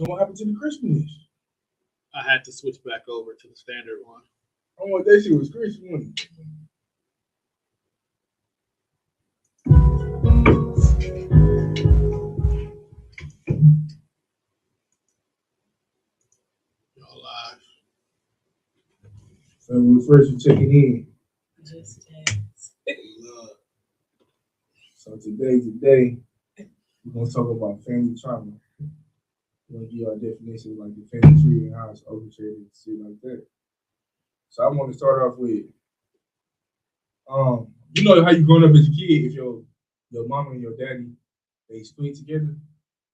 So what happened to the crispiness? I had to switch back over to the standard one. I want that shit was crispy. Y'all live. So when first you checking in. Just So today, we're gonna talk about family trauma. We're gonna give our definition of like the family tree and how it's orchestrated and shit like that. So I want to start off with, you know how you growing up as a kid, if your mama and your daddy they split together,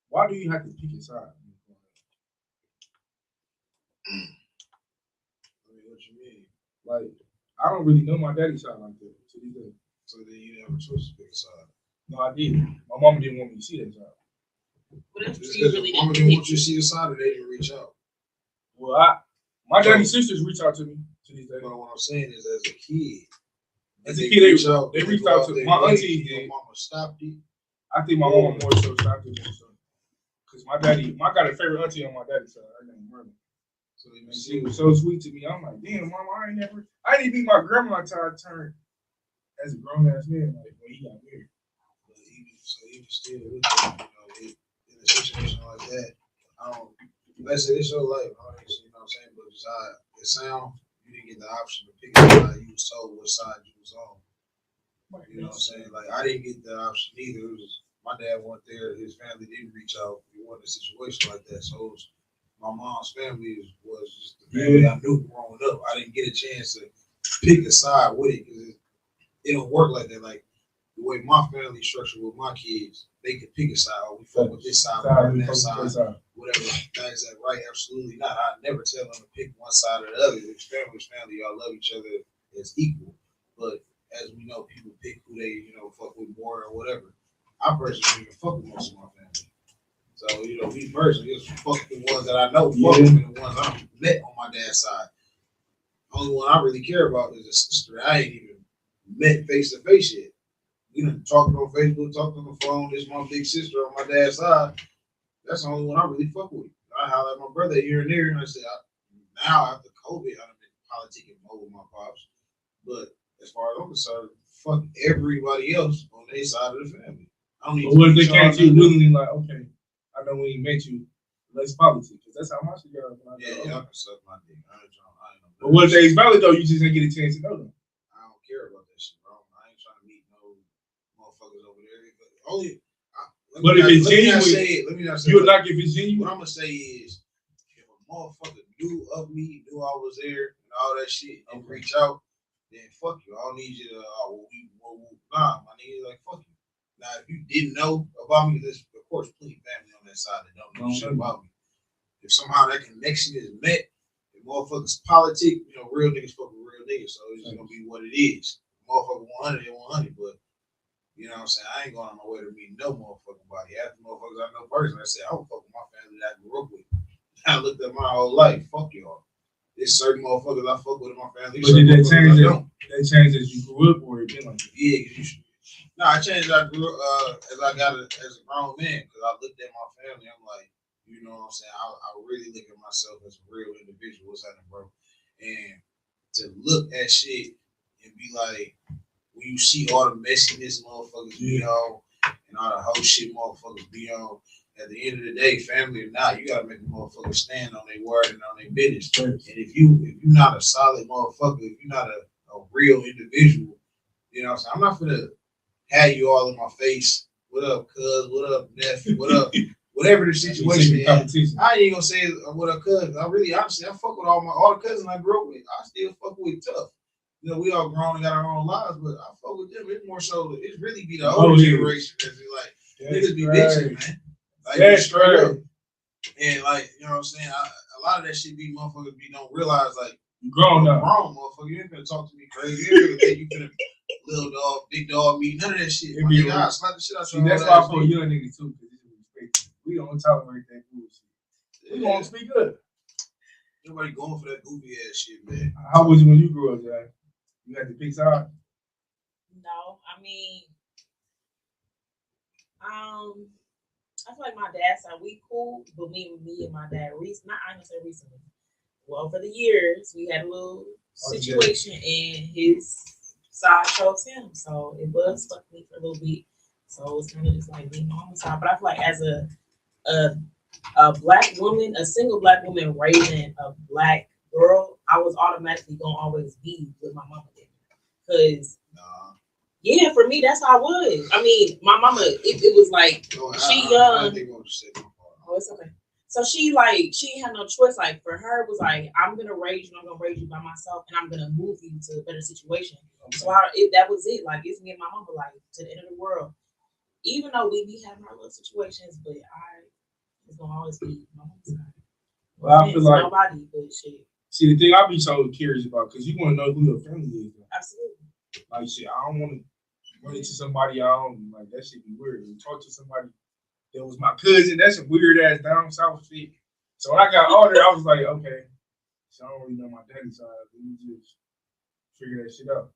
why do you have to pick a side? I mean, what you mean? Like, I don't really know my daddy's side like that to this day. So then you have a choice to pick a side. No, I didn't. My mama didn't want me to see that side. what if Just you because really your mama didn't didn't want you to see the side, or they didn't reach out. Well, my daddy's sisters reach out to me to this day. But what I'm saying is, as a kid, As a kid, they reached out to their my way, auntie. your mama stopped it. I think my mama more so stopped it more so. Cause my daddy, I got a favorite auntie on my daddy's side. Her name Merlin. So And she was so sweet to me. I'm like, damn, mama, I didn't meet my grandma until I turned as a grown ass man, like when he got married. But even still, with them, in a situation like that, I don't. Let's say it's your life, obviously, you know what I'm saying. But just how it sounds, you didn't get the option to pick a side. You was told what side you was on. You know what I'm saying? Like, I didn't get the option either. It was my dad went there. His family didn't reach out. It wasn't a situation like that. So it was, my mom's family was just the family I knew growing up. I didn't get a chance to pick a side with it because it don't work like that. Like the way my family structured with my kids, they could pick a side. Oh, we fuck with this side, that side, whatever. That's that right? Absolutely not. I never tell them to pick one side or the other. It's family. Y'all love each other as equal. But as we know, people pick who they, fuck with more or whatever. I personally don't even fuck with most of my family. So, me personally, just fuck the ones that I know, fuck with and the ones I met on my dad's side. Only one I really care about is a sister that I ain't even met face to face yet. We done talked on Facebook, talked on the phone. This is my big sister on my dad's side. That's the only one I really fuck with. I holler at my brother here and there, and I said, now after COVID, I've been politicking more with my pops. But as far as I'm concerned, fuck everybody else on their side of the family. I don't need. But what if they came to you willingly, like, okay, I know we ain't met you, let's politics, because that's how my shit goes. Yeah, I can suck my dick. I ain't know. But what if they valid though? You just didn't get a chance to know them. I don't care about that shit, bro. I ain't trying to meet no motherfuckers over there. But only. But if it's genuine, let me not say. You'll not give it genuine. What I'm gonna say is, if a motherfucker knew of me, knew I was there, and all that shit, and reach out, then fuck you. I don't need you to. Nah, my nigga, like fuck you. Now, if you didn't know about me, there's of course plenty of family on that side that don't know shit about me. If somehow that connection is met, if motherfuckers politic, real niggas fuck with real niggas, so it's just gonna be what it is. Motherfucker 100 and 100, but. You know what I'm saying? I ain't going on my way to meet no motherfucking body. After motherfuckers I know personally, I said, I don't fuck with my family that I grew up with. I looked at my whole life. Fuck y'all. There's certain motherfuckers I fuck with in my family. But did that change that changed as you grew up or it been like that? Yeah, I changed as I grew up, as I got as a grown man, because I looked at my family. I'm like, you know what I'm saying? I really look at myself as a real individual. What's happening, bro? And to look at shit and be like, when you see all the messiness motherfuckers be on and all the whole shit motherfuckers be on, at the end of the day, family or not, you gotta make a motherfucker stand on their word and on their business. Right. And if you're not a solid motherfucker, if you're not a real individual, you know what I'm saying? I'm not gonna have you all in my face. What up, cuz? What up, nephew? What up? Whatever the situation is. I ain't gonna say what up, cuz. I really, honestly, I fuck with all the cousins I grew up with. I still fuck with tough. We all grown and got our own lives, but I fuck with them. It's more so, it really be the older generation that be like, niggas be bitching, man. Like, that's straight up. And like, you know what I'm saying? A lot of that shit be motherfuckers don't realize, like, you grown now. Grown, motherfucker. You ain't gonna talk to me crazy. You ain't gonna think you finna little dog, big dog, me, none of that shit. I slap the shit out. See, that's why I fuck young niggas too, because we don't tolerate that bullshit. We gonna speak up. Nobody going for that goofy ass shit, man. How was it when you grew up, Jack? You had to pick side? No, I mean, I feel like my dad's side we cool, but me and my dad recently, not I gonna say recently. Well, over the years, we had a little situation, and his side chose him, so it was fucking me for a little bit. So it was kind of just like me on the side. But I feel like as a a black woman, a single black woman raising a black girl, I was automatically gonna always be with my mama there. Cause Nah. yeah, for me that's how I was. I mean, my mama, it was like No, she I think what you said. oh, it's okay. So she like she had no choice. Like for her, it was like I'm gonna raise you. I'm gonna raise you by myself, and I'm gonna move you to a better situation. So that was it. Like it's me and my mama. Like to the end of the world. Even though we be having our little situations, but I it's gonna always be my mama's side. But I feel like nobody, but shit. See, the thing I be so curious about, because you want to know who your family is. Though. Absolutely. Like, shit, I don't want to run into somebody I don't like. That shit be weird. And talk to somebody that was my cousin. That's some weird ass down south shit. So when I got older, I was like, okay, so I don't really know my daddy's side. Let me just figure that shit out.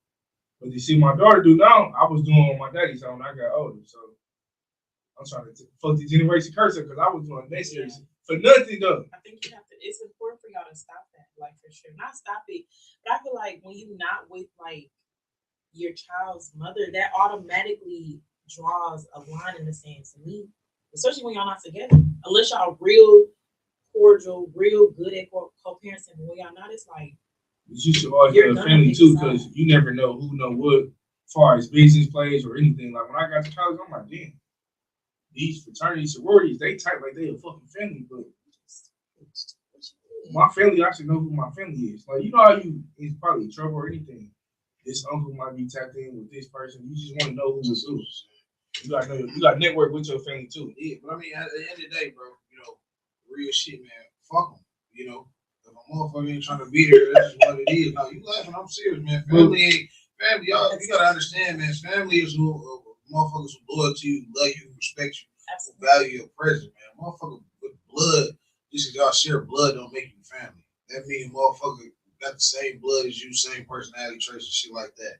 But you see, my daughter do now. I was doing on my daddy's side when I got older. So I'm trying to fuck the generation curse because I was doing that shit for nothing though. I think you have to. It's important for y'all to stop that, like for sure. Not stop it, but I feel like when you not with like your child's mother, that automatically draws a line in the sand to me, especially when y'all not together. Unless y'all real cordial, real good at co-parenting, but when y'all not, it's like you should always have a family too, because you never know who know what, as far as business plays or anything. Like when I got to college, I'm like, damn, these fraternities, sororities, they type like they a fucking family, but my family, I should know who my family is. Like, you know how you is probably in trouble or anything. This uncle might be tapped in with this person. You just want to know who is who. You got to know, you got to network with your family too. Yeah, but I mean, at the end of the day, bro, you know, real shit, man. Fuck them. You know, if a motherfucker ain't trying to be there, that's just what it is. No, you laughing? I'm serious, man. Family ain't family. Y'all, you gotta understand, man. Family is who motherfuckers who loyal to you, love you, respect you, who value your presence, man. Motherfucker with blood, just because y'all share blood, don't make you family. That means motherfucker got the same blood as you, same personality traits and shit like that.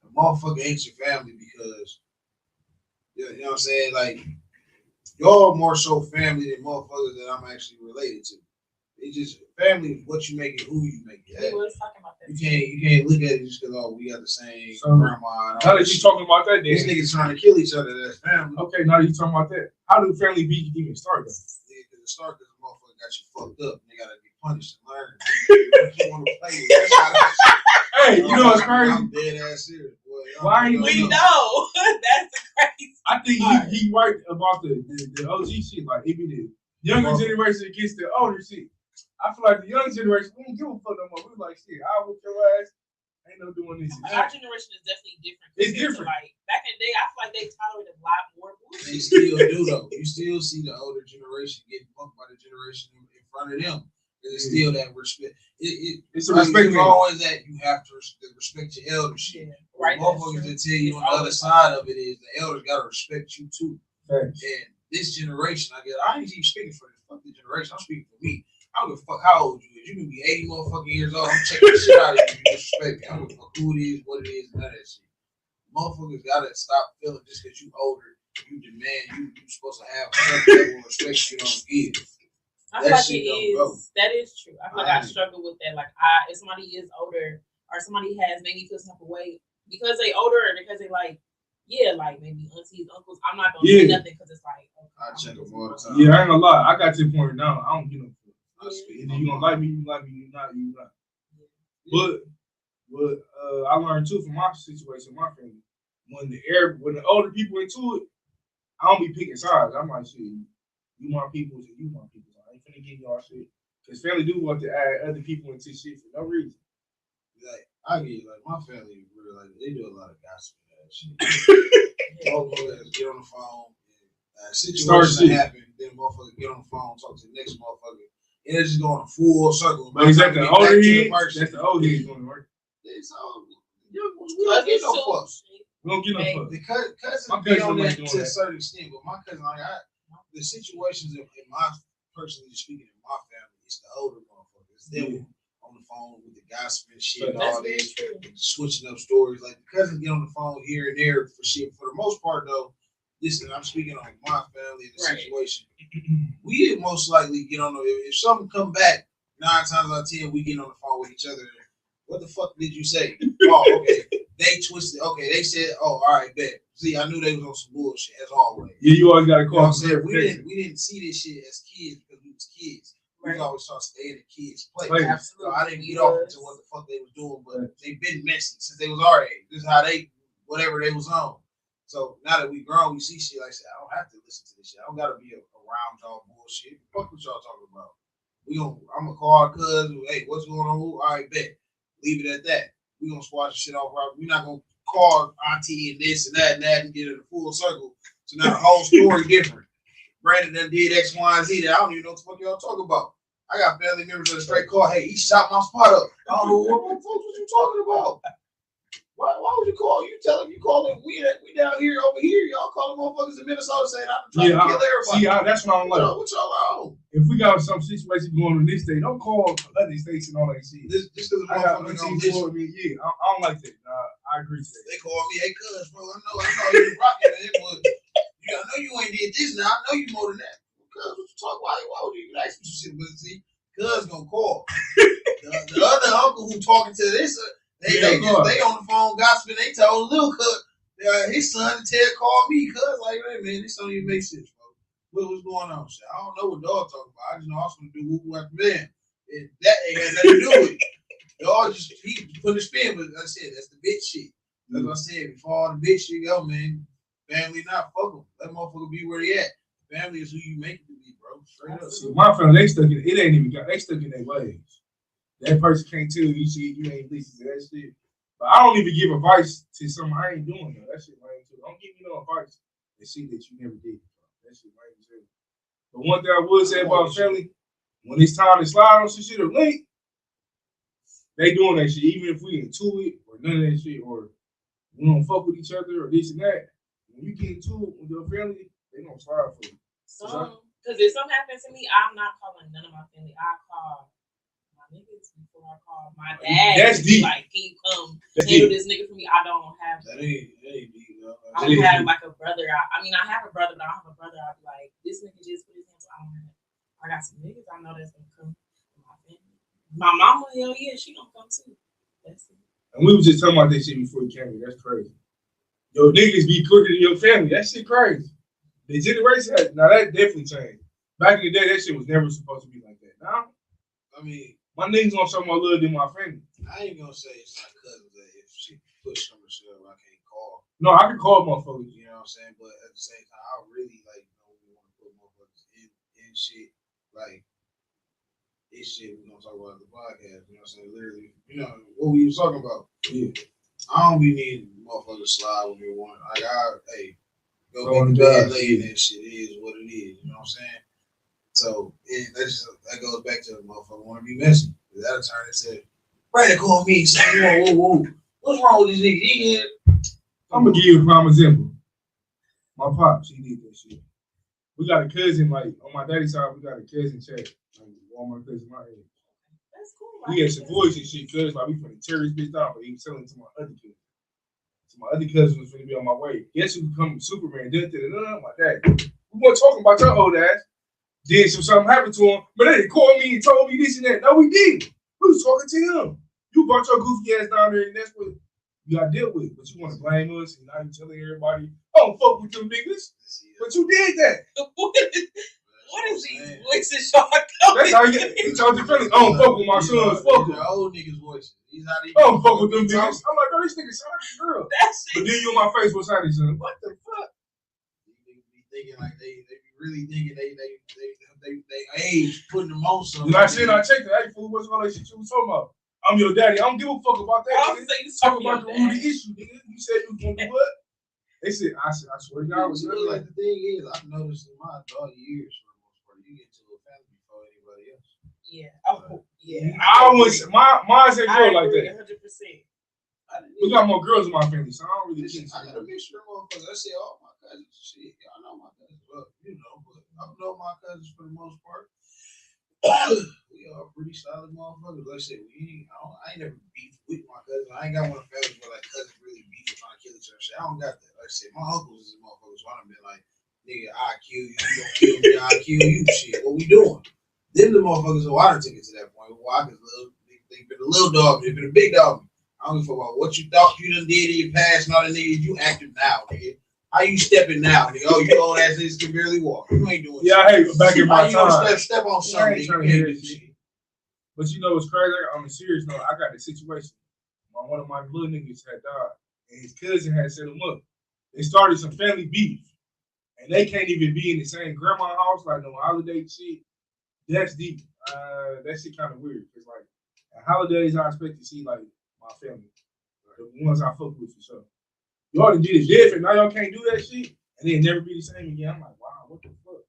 The motherfucker ain't your family because you know what I'm saying? Like, y'all more so family than motherfuckers that I'm actually related to. It's just family is what you make it, who you make it. We was talking about that. You can't look at it just because we got the same grandma. Now that you talking about that, these niggas trying to kill each other, that's family. Okay, now that you talking about that, how do family beef even start? Yeah, because it started because the motherfucker got you fucked up. And they gotta be punished and learn. You want to play with that. Hey, you know what's crazy? I'm dead ass serious, boy. Why we know that's crazy. I think he right about the OG shit. Like, it be the younger generation against the older shit. I feel like the young generation, we don't give a fuck no more. We like, shit, I'll whoop your ass. Ain't no doing this. Our generation is definitely different. It's different. Like, back in the day, I feel like they tolerated a lot more. They still do, though. You still see the older generation getting fucked by the generation in front of them. It's still that respect. It's a respect. It's always that you have to respect your elders. Yeah, right. Motherfuckers that tell you on the other side of it is the elders gotta respect you too. Right. And this generation, I ain't even speaking for this fucking generation. I'm speaking for me. I don't give a fuck how old you is. You can be 80 motherfucking years old. I'm checking the shit out of you. You disrespect me. I don't give a fuck who it is, what it is, none of that shit. Motherfuckers gotta stop feeling just because you older, you demand you supposed to have some level of respect you don't give. I feel like it is. That is true. I feel like I struggle with that. Like, if somebody is older or somebody has made me feel some type of way because they older or because they like, yeah, like maybe aunties, uncles. I'm not gonna say nothing because it's like. Okay, I check them all the time. Yeah, I ain't gonna lie. I got to the point now. I don't get no. Either you gonna like me, you like me. You not, you not. Yeah. But I learned too from my situation, my family. When the older people into it, I don't be picking sides. I'm like, shit, you my peoples and you my peoples. I ain't finna get y'all shit. Because family do want to add other people into shit for no reason. Like, I get like my family really like they do a lot of gossip and shit. Motherfuckers get on the phone, situation happen, then motherfucker get on the phone, talk to the next motherfucker, and it's just going a full circle. But is that the older head? That's the old head going to work. It's all we don't get no fuck. We don't get no fuck. The cousins be on that to a certain extent, but my cousin, like the situations in my personally speaking in my family, it's the older motherfuckers. Them on the phone with the gossip and shit and all this, switching up stories. Like the cousins get on the phone here and there for shit. For the most part, though, listen, I'm speaking on my family and the Right. situation. We most likely get on the if something come back 9 times out of 10, we get on the phone with each other. What the fuck did you say? Oh, okay. They twisted. Okay, they said, oh, all right, bet. See, I knew they was on some bullshit as always. Yeah, you always gotta You know what call. I'm saying? We didn't see this shit as kids because we was kids. We Right. was always trying to stay in the kids' place. Right. Absolutely. So I didn't get off into what the fuck they was doing, but they been messy since they was our age. This is how they whatever they was on. So now that we grown, we see shit like I said, I don't have to listen to this shit. I don't gotta be around y'all bullshit. Fuck what y'all talking about. I'm gonna call our cousin. Hey, what's going on? All right, bet. Leave it at that. We gonna squash the shit off. Right? We're not gonna call auntie and this and that and get it a full circle. So now the whole story different. Brandon done did X, Y, and Z that I don't even know what the fuck y'all talk about. I got family members that straight call, hey, he shot my spot up. I don't know what you talking about. Why would you call? You tell him you call him. We down here over here. Y'all calling motherfuckers in Minnesota saying I'm trying to kill everybody. See, that's what I'm like. What y'all on? If we got some situation going on in this state, don't call other states and all that shit. This because the I got motherfuckers one on team this. for me. Yeah, I don't like that. I agree with that. They call me, hey, cuz, bro. I know you rocking it, but I know you ain't did this now. I know you more than that. Cuz, what you talk? Why would you even ask me some shit? But see, cuz gonna call. The other uncle who talking to this, they on the phone gossiping. They told Lil Cuz, his son Ted called me, cuz like, hey man, this don't even make sense, bro. What's going on? Shit? I don't know what dog talking about. I just know I was gonna do who after man. That ain't got nothing to do with it. Dog just he put a spin, but like I said, that's the bitch shit. That's what I said. Before all the bitch shit go, man, family not fuck them. Let motherfucker be where they at. Family is who you make it to be, bro. Straight up. See, my family, they stuck in it. Ain't even got. They stuck in their ways. That person can't tell you shit. You ain't listening to that shit. But I don't even give advice to something I ain't doing. Though. That shit lame too. Don't give me no advice and shit that you never did. That shit lame too. But one thing I would say about family, when it's time to slide on some shit or link, they doing that shit. Even if we into it or none of that shit, or we don't fuck with each other or this and that. When you get into it with your family, they gonna slide for you. Because if something happens to me, I'm not calling none of my family. I call my niggas before I call my dad. That's deep. Like, can you come handle this nigga for me? I don't have. That ain't deep, though. I don't have like a brother. I have a brother, but I don't have a brother. I'll be like, this nigga just put his hands on me. I got some niggas I know that's gonna come. My family. My mama, hell yeah, she gonna come too. That's it. And we was just talking about that shit before you came here. That's crazy. Yo, niggas be quicker than your family. That shit crazy. The generation, now that definitely changed. Back in the day, that shit was never supposed to be like that. Now, I mean, my niggas gonna show more love than my family. I ain't gonna say it's not cousins that if she push from herself, I can't call. No, I can call motherfuckers. You know what I'm saying? But at the same time, I really like want to put motherfuckers in shit like this shit we're gonna talk about the podcast. You know what I'm saying? Literally, what we was talking about. Yeah. I don't be needing motherfuckers slide with me one. Like go make the bed lay and that shit. It is what it is. You know what I'm saying? So that goes back to the motherfucker want to be messy. That'll turn into Brandon called me and said, whoa, what's wrong with this nigga? I'm gonna give you a prime example. My pops, he did that shit. We got a cousin, like on my daddy's side, we got a cousin chat. Like all my cousins my age. That's cool. We had some boys and shit, cuz like we finna tear this bitch down, but he was telling to my other cousin. So my other cousin was finna be on my way. Guess who become Superman? My dad. We weren't talking about your old ass. Then something happened to him, but they called me and told me this and that. No, we didn't. We was talking to him. You brought your goofy ass down there, and that's what you got to deal with. But you want to blame us, and now you telling everybody, "Oh, fuck with them niggas." But you did that. What is these voices y'all coming? That's how he told your friends, "I don't fuck with my sons. Fuck with old niggas' voices. He's not even. I don't fuck with them niggas." I'm like, "Oh, this nigga sound like a girl." But then you in my face, what's happening, son? What the fuck? They be thinking like they be really thinking they age putting them on something. And I said, I checked it. Hey, fool, what's all that shit you was talking about? I'm your daddy. I don't give a fuck about that. Talk about the root of the issue, nigga. You said you was gonna do what? They said, I swear to God, was like the thing is, I've noticed in my adult years, for the most part, you get to a family before anybody else. Yeah. Oh, yeah. I was mine's ain't girl like that. 100%. We got more girls in my family, so I don't really think I got a mixture of motherfuckers. I say all my cousins, shit. Y'all know my cousins, but I know my cousins for the most part. We are pretty solid motherfuckers. Like I said, I ain't never beefed with my cousins. I ain't got one of the families where like cousins really beef or trying to kill each other. I don't got that. Like I said, my uncles is motherfuckers, so I done been like, nigga, I'll kill you, you gonna kill me, I'll kill you, shit. What we doing? Then the motherfuckers, I done took it to that point. Well, I could they been a little dog, they been a big dog. I don't give a fuck about what you thought you done did in your past and all that nigga, you acting now, nigga. How you stepping now, nigga? Oh, you old ass niggas can barely walk. You ain't doing Yeah, shit. hey, back in my How time. you step on something, ain't nigga? trying You to hear ain't that do shit. shit. But you know what's crazy? On a serious note, I got a situation. One of my little niggas had died, and his cousin had set him up. They started some family beef, and they can't even be in the same grandma house, like no holiday shit. That's deep. That shit kind of weird. Cause like at holidays, I expect to see like my family, the ones I fuck with for sure. Y'all done did it different. Now y'all can't do that shit, and then never be the same again. I'm like, wow, what the fuck?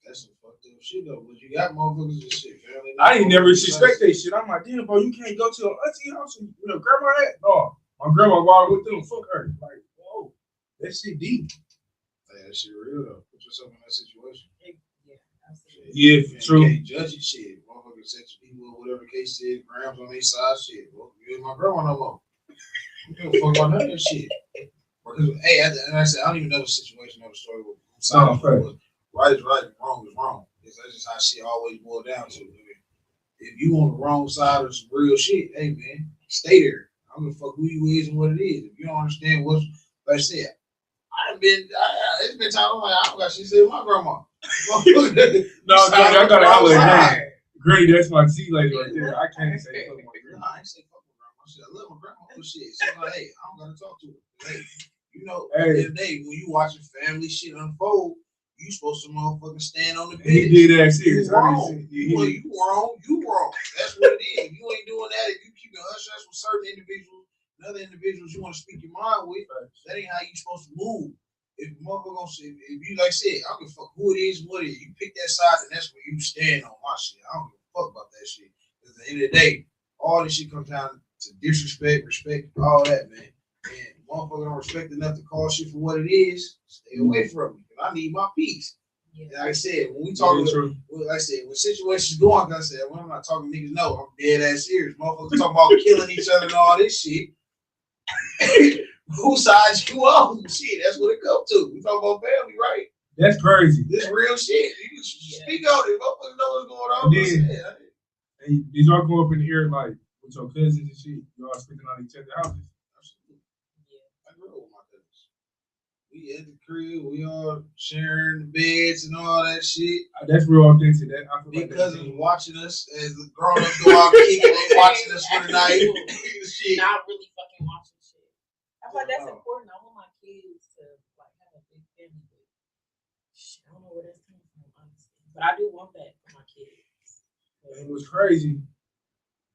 That's some fucked up shit though. But you got motherfuckers and shit. Family, I ain't never suspect that shit. I'm like, damn, bro, you can't go to an auntie house and with a grandma at. No, my grandma walked with them. Fuck her. Like, whoa, that shit deep. Hey, that shit real though. Put yourself in that situation. Yeah, You true. can't judge it, shit. Motherfuckers sex people or whatever the case is, grams on their side, shit. Well, you ain't my grandma no more. You don't fuck about none of that shit. Because, hey, and I said, I don't even know the situation or the story with sides was. Right is right and wrong is wrong. That's just how shit always boils down to. I mean, if you on the wrong side of some real shit, hey man, stay there. I don't give a fuck who you is and what it is. If you don't understand what's, like I said, it's been time I'm like, I don't got shit to say with my grandma. No, Granny, I gotta holler at Granny. Granny, that's my tea lady right there. I can't say fuck my grandma. I ain't say fuck my grandma. Shit, I love my grandma. Oh shit. So like, hey, I don't gotta talk to her. Hey, you know, at the end of the day, when you watching family shit unfold, you supposed to motherfucking stand on the bench. He did that serious. You wrong. You wrong. You wrong. That's what it is. You ain't doing that if you keep it hush hush with certain individuals and other individuals you want to speak your mind with. That ain't how you supposed to move. If motherfucker gonna say, if you like I said, I don't give a fuck who it is, what it is. You pick that side and that's where you stand on my shit. I don't give a fuck about that shit. At the end of the day, all this shit comes down to disrespect, respect, all that, man. And motherfucker don't respect enough to call shit for what it is, stay away from me. I need my peace. Yeah. Like I said, when we talk, like I said, when situations go on, like I said, when I'm not talking niggas, no, I'm dead ass serious. Motherfuckers talking about killing each other and all this shit. Whose side you on? Shit, that's what it comes to. We talk about family, right? That's crazy. This real shit. You can speak on it. Motherfuckers know what's going on. Hey, did y'all go up in the air like with your cousins and shit? Y'all speaking on each other's houses? Absolutely. Yeah. I grew up with my cousins. We at the crib, we all sharing the beds and all that shit. That's real authentic. That I feel big like cousins watching us as the grown ups go out kicking and watching us for the night. Shit. Not really fucking watching shit. I feel like that's important. I want my kids to like have a big family. Shit, I don't know where that's coming from, honestly. But I do want that for my kids. It was crazy.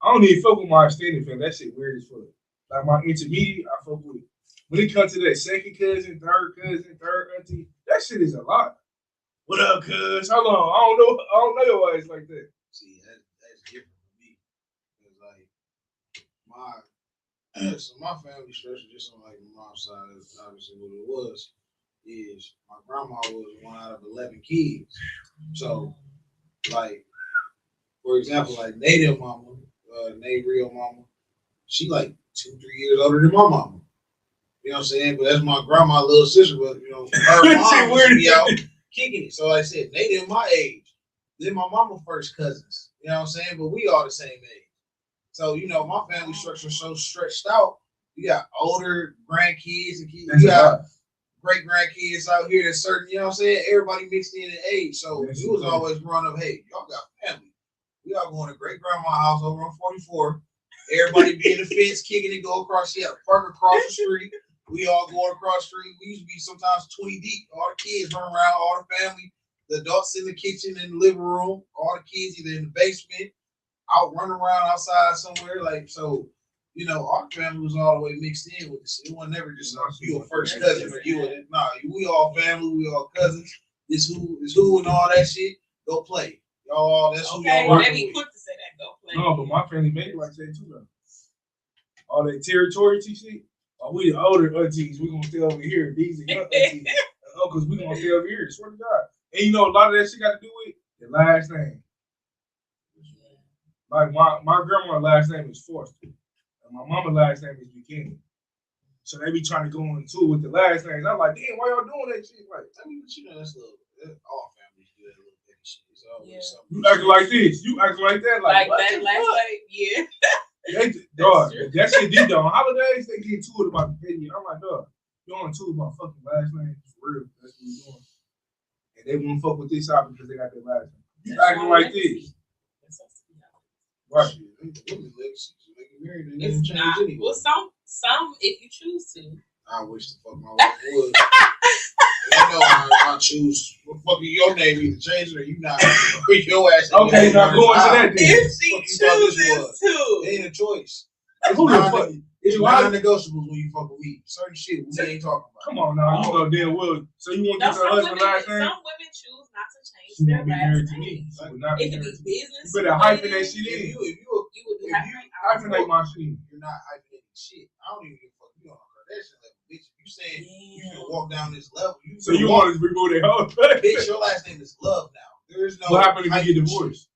I don't even fuck with my extended family. That shit weird as fuck. Like my intermediate, I fuck with it. When it comes to that second cousin, third auntie, that shit is a lot. What up, cuz? Hold on. I don't know your ass like that. See, that's different for me. Because like my family structure, just on like my mom's side, is obviously what it was, is my grandma was one out of 11 kids. So, like, for example, like Native mama, Nate real mama, she like 2-3 years older than my mama. You know what I'm saying? But that's my grandma, little sister, but you know, her mom would be out kicking it. So like I said, they in my age. Then my mama first cousins. You know what I'm saying? But we all the same age. So, you know, my family structure is so stretched out. You got older grandkids and kids. You got great grandkids out here that's certain, you know what I'm saying? Everybody mixed in age. So it was always growing up, hey, y'all got family. We all going to great grandma's house over on 44. Everybody be in the fence, kicking it, go across. She had a park across the street. We all going across the street. We used to be sometimes 20 deep. All the kids run around, all the family, the adults in the kitchen, in the living room, all the kids either in the basement, out running around outside somewhere. Like, so, you know, our family was all the way mixed in with this. It wasn't never just like you a first cousin or you and nah, we all family, we all cousins. This who and all that shit. Go play. Y'all, that's who y'all working with. Quick to say that, go play. No, but my family made it like that too though. All that territory shit. Oh, we the older aunties, we gonna stay over here. These are young aunties. Uncles, we gonna stay over here. Swear to God. And you know, a lot of that shit got to do with the last name. Like my grandma's last name is Forster. And my mama's last name is Buchanan. So they be trying to go into it with the last names. I'm like, damn, why y'all doing that shit? Like, I mean, but you know, that's all families do that little petty shit. It's always something. you acting like this, you acting like that, Like what that the last fuck? night, yeah. Dog, that shit deep though. On holidays, they get to it about the petty. I'm like, dog, you on to it about fucking last names for real. That's what you doing. And they won't fuck with this out because they got their last name. You acting like this. Right. It's not. Well, some if you choose to. I wish the fuck my wife would. You know, I choose. What the fuck is your name? Either change it or you not. Or your ass. Okay, now go into that. If she chooses to, it ain't a choice. Who the fuck? It's non-negotiables when you fuck with me. Certain shit we ain't talking about. Come on now, you know damn well. So you want to get your husband last name? Some women choose not to change their last name. It can be business. You better hyphen that shit in. You would do hyphenate my shit. You're not hyphenating shit. I don't even give a fuck. You on a Kardashian level, bitch. You saying you can walk down this level. So you want to remove that whole bitch, your last name is Love now. There is no. What happened if you get divorced?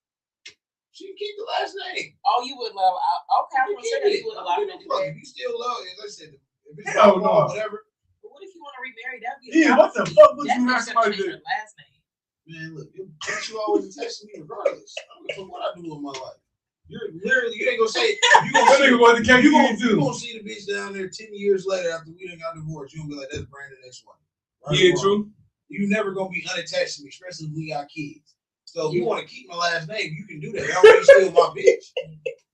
She can keep the last name. Oh, you would love. Okay, I'm gonna say that you would allow her to do that. If you still love, as I said, if it's hell no, whatever. But what if you want to remarry? That'd be what the fuck would you have somebody do? Last name. Man, look, you always attached to me regardless. I don't give a fuck what I do in my life. You're literally, you ain't gonna say you gonna see the bitch down there 10 years later after we done got divorced. You gonna be like, that's Brandon X1. Right? Yeah, true. You never gonna be unattached to me, especially if we got kids. So if you want to keep my last name, you can do that. That don't mean still my bitch.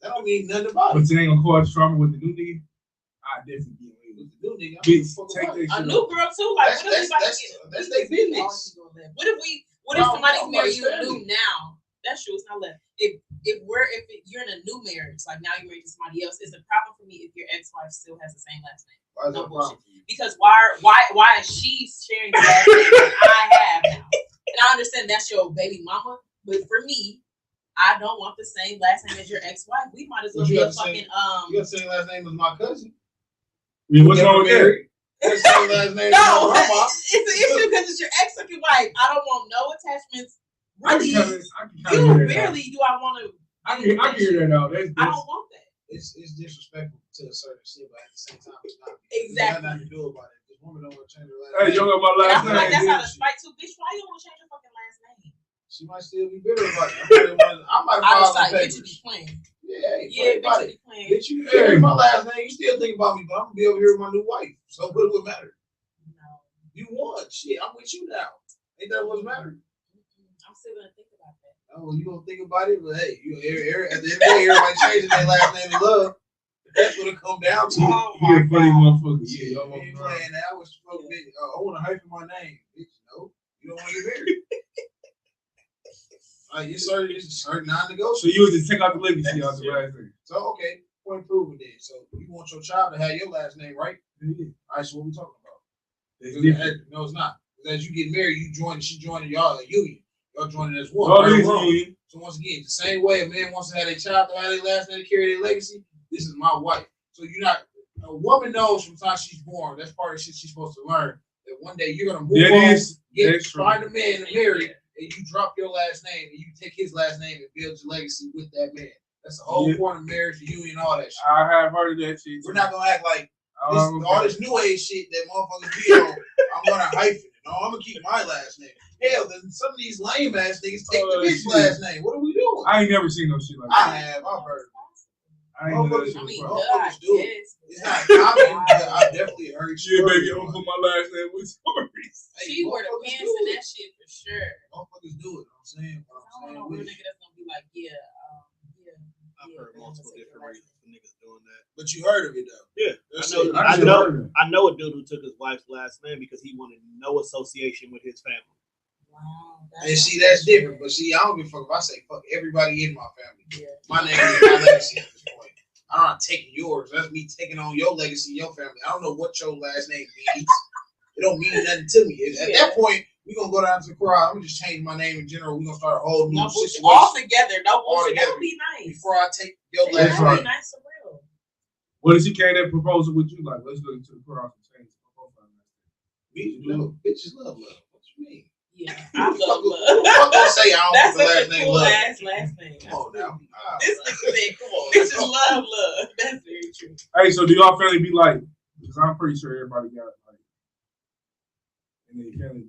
That don't mean nothing about it. But you ain't gonna cause trauma with the new nigga. I definitely get away with the new nigga. Bitch, take that shit. A new girl too. Like that's their business. What if somebody's married you new now? That's true. It's not left. If you're in a new marriage, like now you're married to somebody else, it's a problem for me if your ex-wife still has the same last name. Why is that a problem? Because why is she sharing the last name that I have now? And I understand that's your baby mama, but for me, I don't want the same last name as your ex-wife. We might as well be a fucking You got the same last name as my cousin. Yeah, what's wrong with that? That's the same last name. No, it's an issue because it's your ex-fucking wife. I don't want no attachments. Really, barely do I want to. I can hear that now. I don't want that. It's disrespectful to a certain shit, but at the same time, it's not. Exactly. There's nothing to do about it. This woman don't want to change her last name. Hey, you got my last name. Like that's how to spite too, bitch. Why you don't want to change your fucking last name? She might still be bitter about it. I might file some papers. Bitch, you be playing. Yeah, bitch, you be playing. Bitch, you hear my last name. You still think about me, but I'm gonna be over here with my new wife. So what would matter? No. You won. Shit, I'm with you now. Ain't that what's mattering? I'm still gonna think about that. Oh, you don't think about it, but hey, at the end of the day, everybody changing their last name to Love. That's what it come down to. Oh my funny motherfucker. Yeah, you ain't playing that. I was supposed to be. I want to hyphen my name. Bitch, no, you don't want to get married. It's certain non-negotiable. So you would just take out the legacy out the last name. So okay, point proven then. So you want your child to have your last name, right? Yeah. All right. So what we talking about? No, it's not. As you get married, she joining y'all a union. Y'all joining as one. Right? So once again, the same way a man wants to have a child to have their last name to carry their legacy, this is my wife. So you're not a woman knows from the time she's born, that's part of the shit she's supposed to learn. That one day you're gonna move on, find a man and marry, and you drop your last name and you take his last name and build your legacy with that man. That's the whole point of marriage, the union, all that shit. I have heard of that shit. We're not gonna act like all this new age shit that motherfuckers be on. I'm gonna hyphen it. No, I'm gonna keep my last name. Hell, then some of these lame ass niggas take the bitch last name. What are we doing? I ain't never seen no shit like that. I have. I've heard. Motherfuckers do it. It's not common, but I definitely heard. Yeah, baby, I'm gonna put my last name with stories. She wore the pants and that shit for sure. Motherfuckers do it. I'm saying. I don't know real nigga that's gonna be like, I've heard multiple different reasons for niggas doing that. But you heard of it though. Yeah, I know a dude who took his wife's last name because he wanted no association with his family. Wow. And see, that's different. But see, I don't give a fuck if I say fuck everybody in my family. Yeah. My name is my legacy at this point. I'm not taking yours. That's me taking on your legacy, your family. I don't know what your last name means. It don't mean nothing to me. At that point, we're gonna go down to the crowd. I'm gonna just change my name in general. We're gonna start a whole new situation. All together. That would be nice. Before I take your last name. That would be nice and real. What if she came that proposal with you? Like, let's go to the crowd and change the profile. Bitches love love. What you mean? Yeah, I love love. I'm gonna say I don't want the last name cool love. Last name. Come on now. This nigga said, come on. Bitches love love. That's very true. Hey, so do y'all family be like, because I'm pretty sure everybody got like in their family.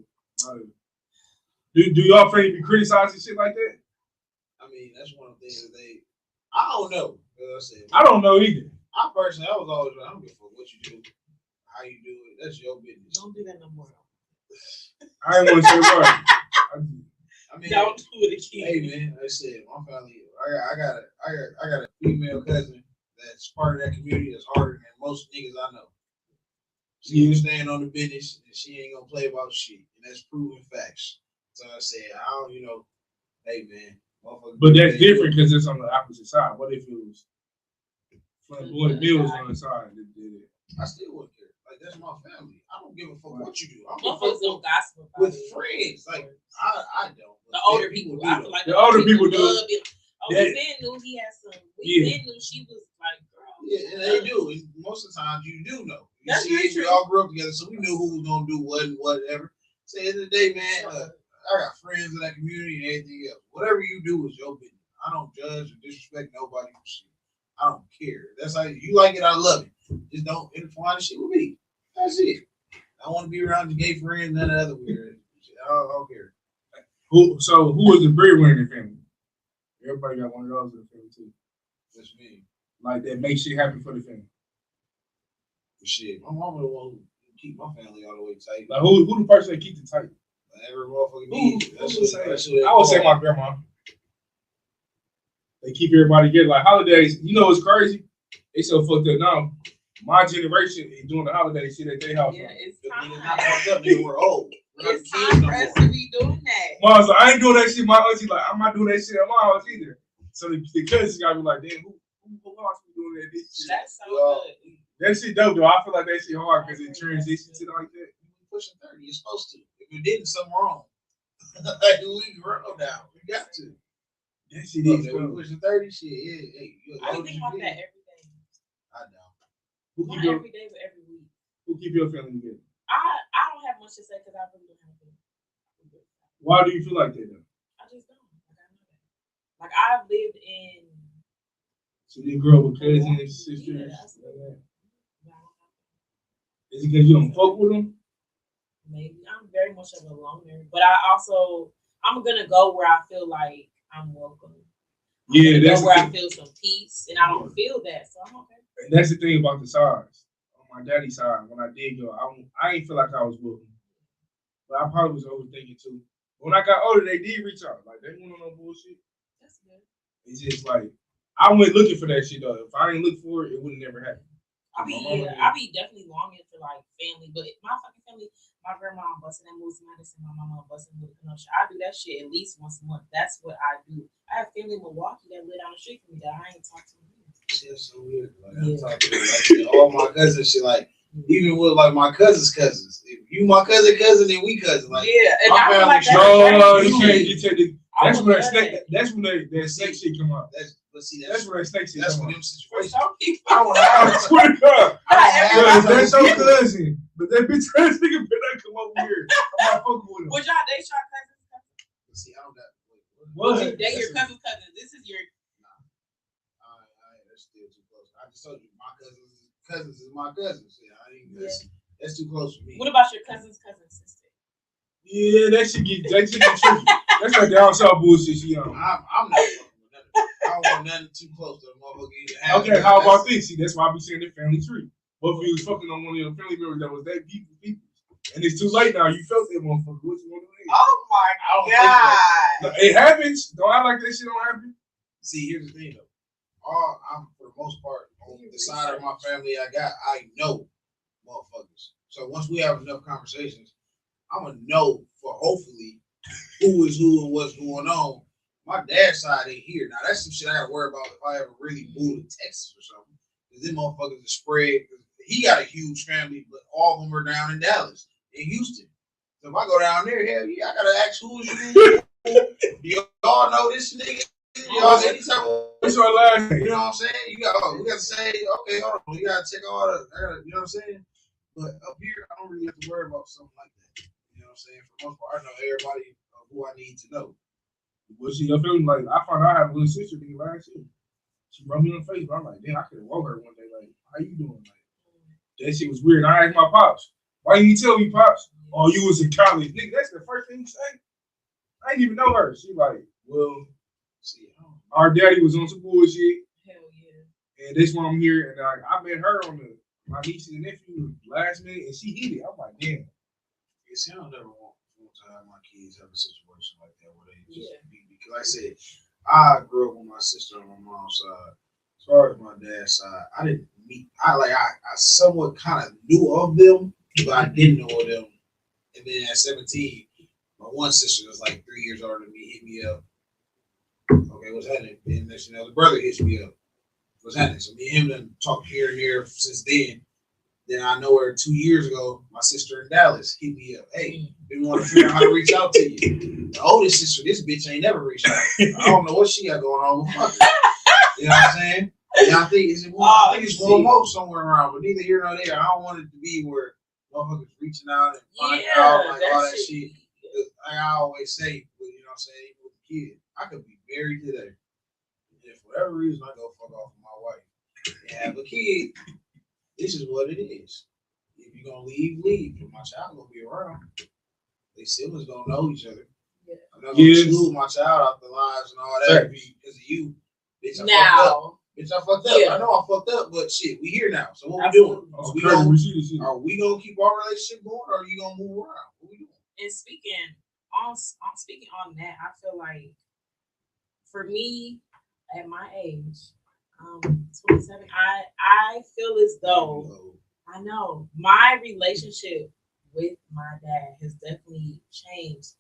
Do y'all family be criticizing shit like that? I mean, that's one of the things that I don't know. As I said, I don't know either. I personally, I was always like, I don't give a fuck what you do, how you do it. That's your business. Don't do that no more. I ain't want to say what. I mean, don't do it again. hey man, like I said, my family. I got a female cousin that's part of that community that's harder than most niggas I know. She gonna stand on the business and she ain't gonna play about shit, and that's proven facts. So I said, I don't, hey man. But that's different because it's on the opposite side. What if it was Floyd Mills on the side that did it? I still wouldn't care. Like, that's my family. I don't give a fuck what you do. I'm Motherfuckers don't gossip about with it. friends. Like, I don't. The older people do. I feel like the older people do. We Ben knew he had some. Ben knew she was like, girl. Yeah, and they do. And most of the times you do know. You That's see, very true. we all grew up together, so we knew who was gonna do what and whatever. So at the end of the day, man, I got friends in that community and everything else. Whatever you do is your business. I don't judge or disrespect nobody for shit. I don't care. That's how you like it. I love it. Just don't intertwine the shit with me. That's it. I want to be around the gay friends and none of the other weird shit. I don't care. Who was the breadwinner in the family? Everybody got one of those in the family too. That's me. Like that makes shit happen for the family. For shit. My mama the one who keep my family all the way tight. Like who the person that keeps it tight? Every motherfucker needs. I would say my grandma. They keep everybody together. Like holidays, you know what's crazy? They so fucked up now. My generation is doing the holiday shit at their house. Yeah, it's Time. time. Not fucked up, nigga. We're old. It's time for us to be doing that. Mom's like, I ain't doing that shit. My auntie like, I'm not doing that shit at my house either. So the cousins gotta be like, damn, who else be doing that? This shit? That's so good. That shit dope though. I feel like that shit hard because it transitions to like that. Pushing 30, you're supposed to. If you didn't, something wrong. Like we grow now. We got to. That shit is cool. Pushing 30, shit. Yeah, hey, I think about that every day. I don't. Not every day, but every week. Who keep your family together? I don't have much to say because I really don't have to. Why do you feel like that though? I just don't. Like I've lived in. So you grew up with cousins and sisters. Yeah, is it because you don't fuck with them? Maybe I'm very much of a loner, but I'm gonna go where I feel like I'm welcome. That's where I feel some peace, and I don't feel that, so I'm okay. And that's the thing about the sides. On my daddy's side, when I did go, I ain't feel like I was welcome, but I probably was overthinking too. When I got older, they did reach out. Like they went on no bullshit. That's good. It's just like I went looking for that shit though. If I didn't look for it, it would never happen. I be definitely longing for like family, but my fucking family, my grandma busting that moves medicine, my mama busting with a connection. I do that shit at least once a month. That's what I do. I have family in Milwaukee that live down the street from me that I ain't talked to. Shit's so weird. Like I'm talking like all my cousins, shit. Like even with like my cousins. If you my cousin, then we cousins. Like and I feel like you can't get to that's when that snake. That's when that snake shit come out. That's where that snake shit that's come when out. them situations. I swear to God. That's your cousin. But that bitch ass nigga better not come over here. I'm not fucking with him. Would y'all date your cousins? See, I don't got. Would you date your cousin? This is your. That's still too close. I just told you, my cousins is my cousins. Yeah, that's too close for me. What about your cousin's sister? Yeah, that shit get tricky. That's that down south bullshit she on. I'm not fucking with none of that. I don't want nothing too close to the motherfucker either. Okay, how about this? See, that's why I be saying the family tree. What if you was fucking on one of your family members that was that deep with people? And it's too late now. You felt that motherfucker. What you want to do? Oh my God. It happens. Don't act like that shit don't happen. See, here's the thing though. I'm for the most part on the side of my family I know motherfuckers. So once we have enough conversations, I'm gonna know for hopefully who is who and what's going on. My dad's side ain't here. Now that's some shit I gotta worry about if I ever really move to Texas or something. Because them motherfuckers are spread. He got a huge family, but all of them are down in Dallas, in Houston. So if I go down there, hell yeah, I gotta ask who is you. Do y'all know this nigga? Y'all what's your last name? You know what I'm saying? We gotta say, okay, hold on. You gotta check all the, you know what I'm saying? But up here, I don't really have to worry about something like that. You know what I'm saying? For the most part, I know everybody who I need to know. Well, see, your family, like, I found out I have a little sister last year. She brought me on Facebook. I'm like, damn, I could have woke her one day. Like, how you doing? Like, That shit was weird. I asked my pops, why didn't you tell me, pops? Oh, you was in college. Nigga, that's the first thing you say. I didn't even know her. She like, well, see, our daddy was on some bullshit. Hell yeah. And that's why I'm here. And I met her on my niece and nephew last minute, and she hit it. I'm like, damn. Yeah, see, I don't never want to have my kids have a situation like that where they just be, because like I said, I grew up with my sister on my mom's side. As far as my dad's side, I didn't meet. I somewhat kind of knew of them, but I didn't know of them. And then at 17, my one sister was like 3 years older than me, hit me up. Okay, what's happening? And next thing you know, the brother hits me up. What's happening? So me and him done talked here and there since then. Then I know her 2 years ago, my sister in Dallas hit me up. Hey, been want to figure out how to reach out to you. The oldest sister, this bitch ain't never reached out. I don't know what she got going on with her. You know what I'm saying? And I think it's one more somewhere around, but neither here nor there. I don't want it to be where motherfuckers reaching out and finding out like all that shit. Like I always say, you know what I'm saying, even with a kid, I could be married today. And if for whatever reason I go fuck off with my wife and have a kid, this is what it is. If you're gonna leave, leave. If my child gonna be around, they siblings gonna know each other. Yeah. I'm not gonna exclude my child out the lives and all that because of you. Bitch, I fucked up. Bitch, I fucked up. Yeah. I know I fucked up, but shit, we here now. So what we doing? Are we gonna keep our relationship going, or are you gonna move around? What we doing? And speaking on that, I feel like for me at my age, 27, I feel as though I know my relationship with my dad has definitely changed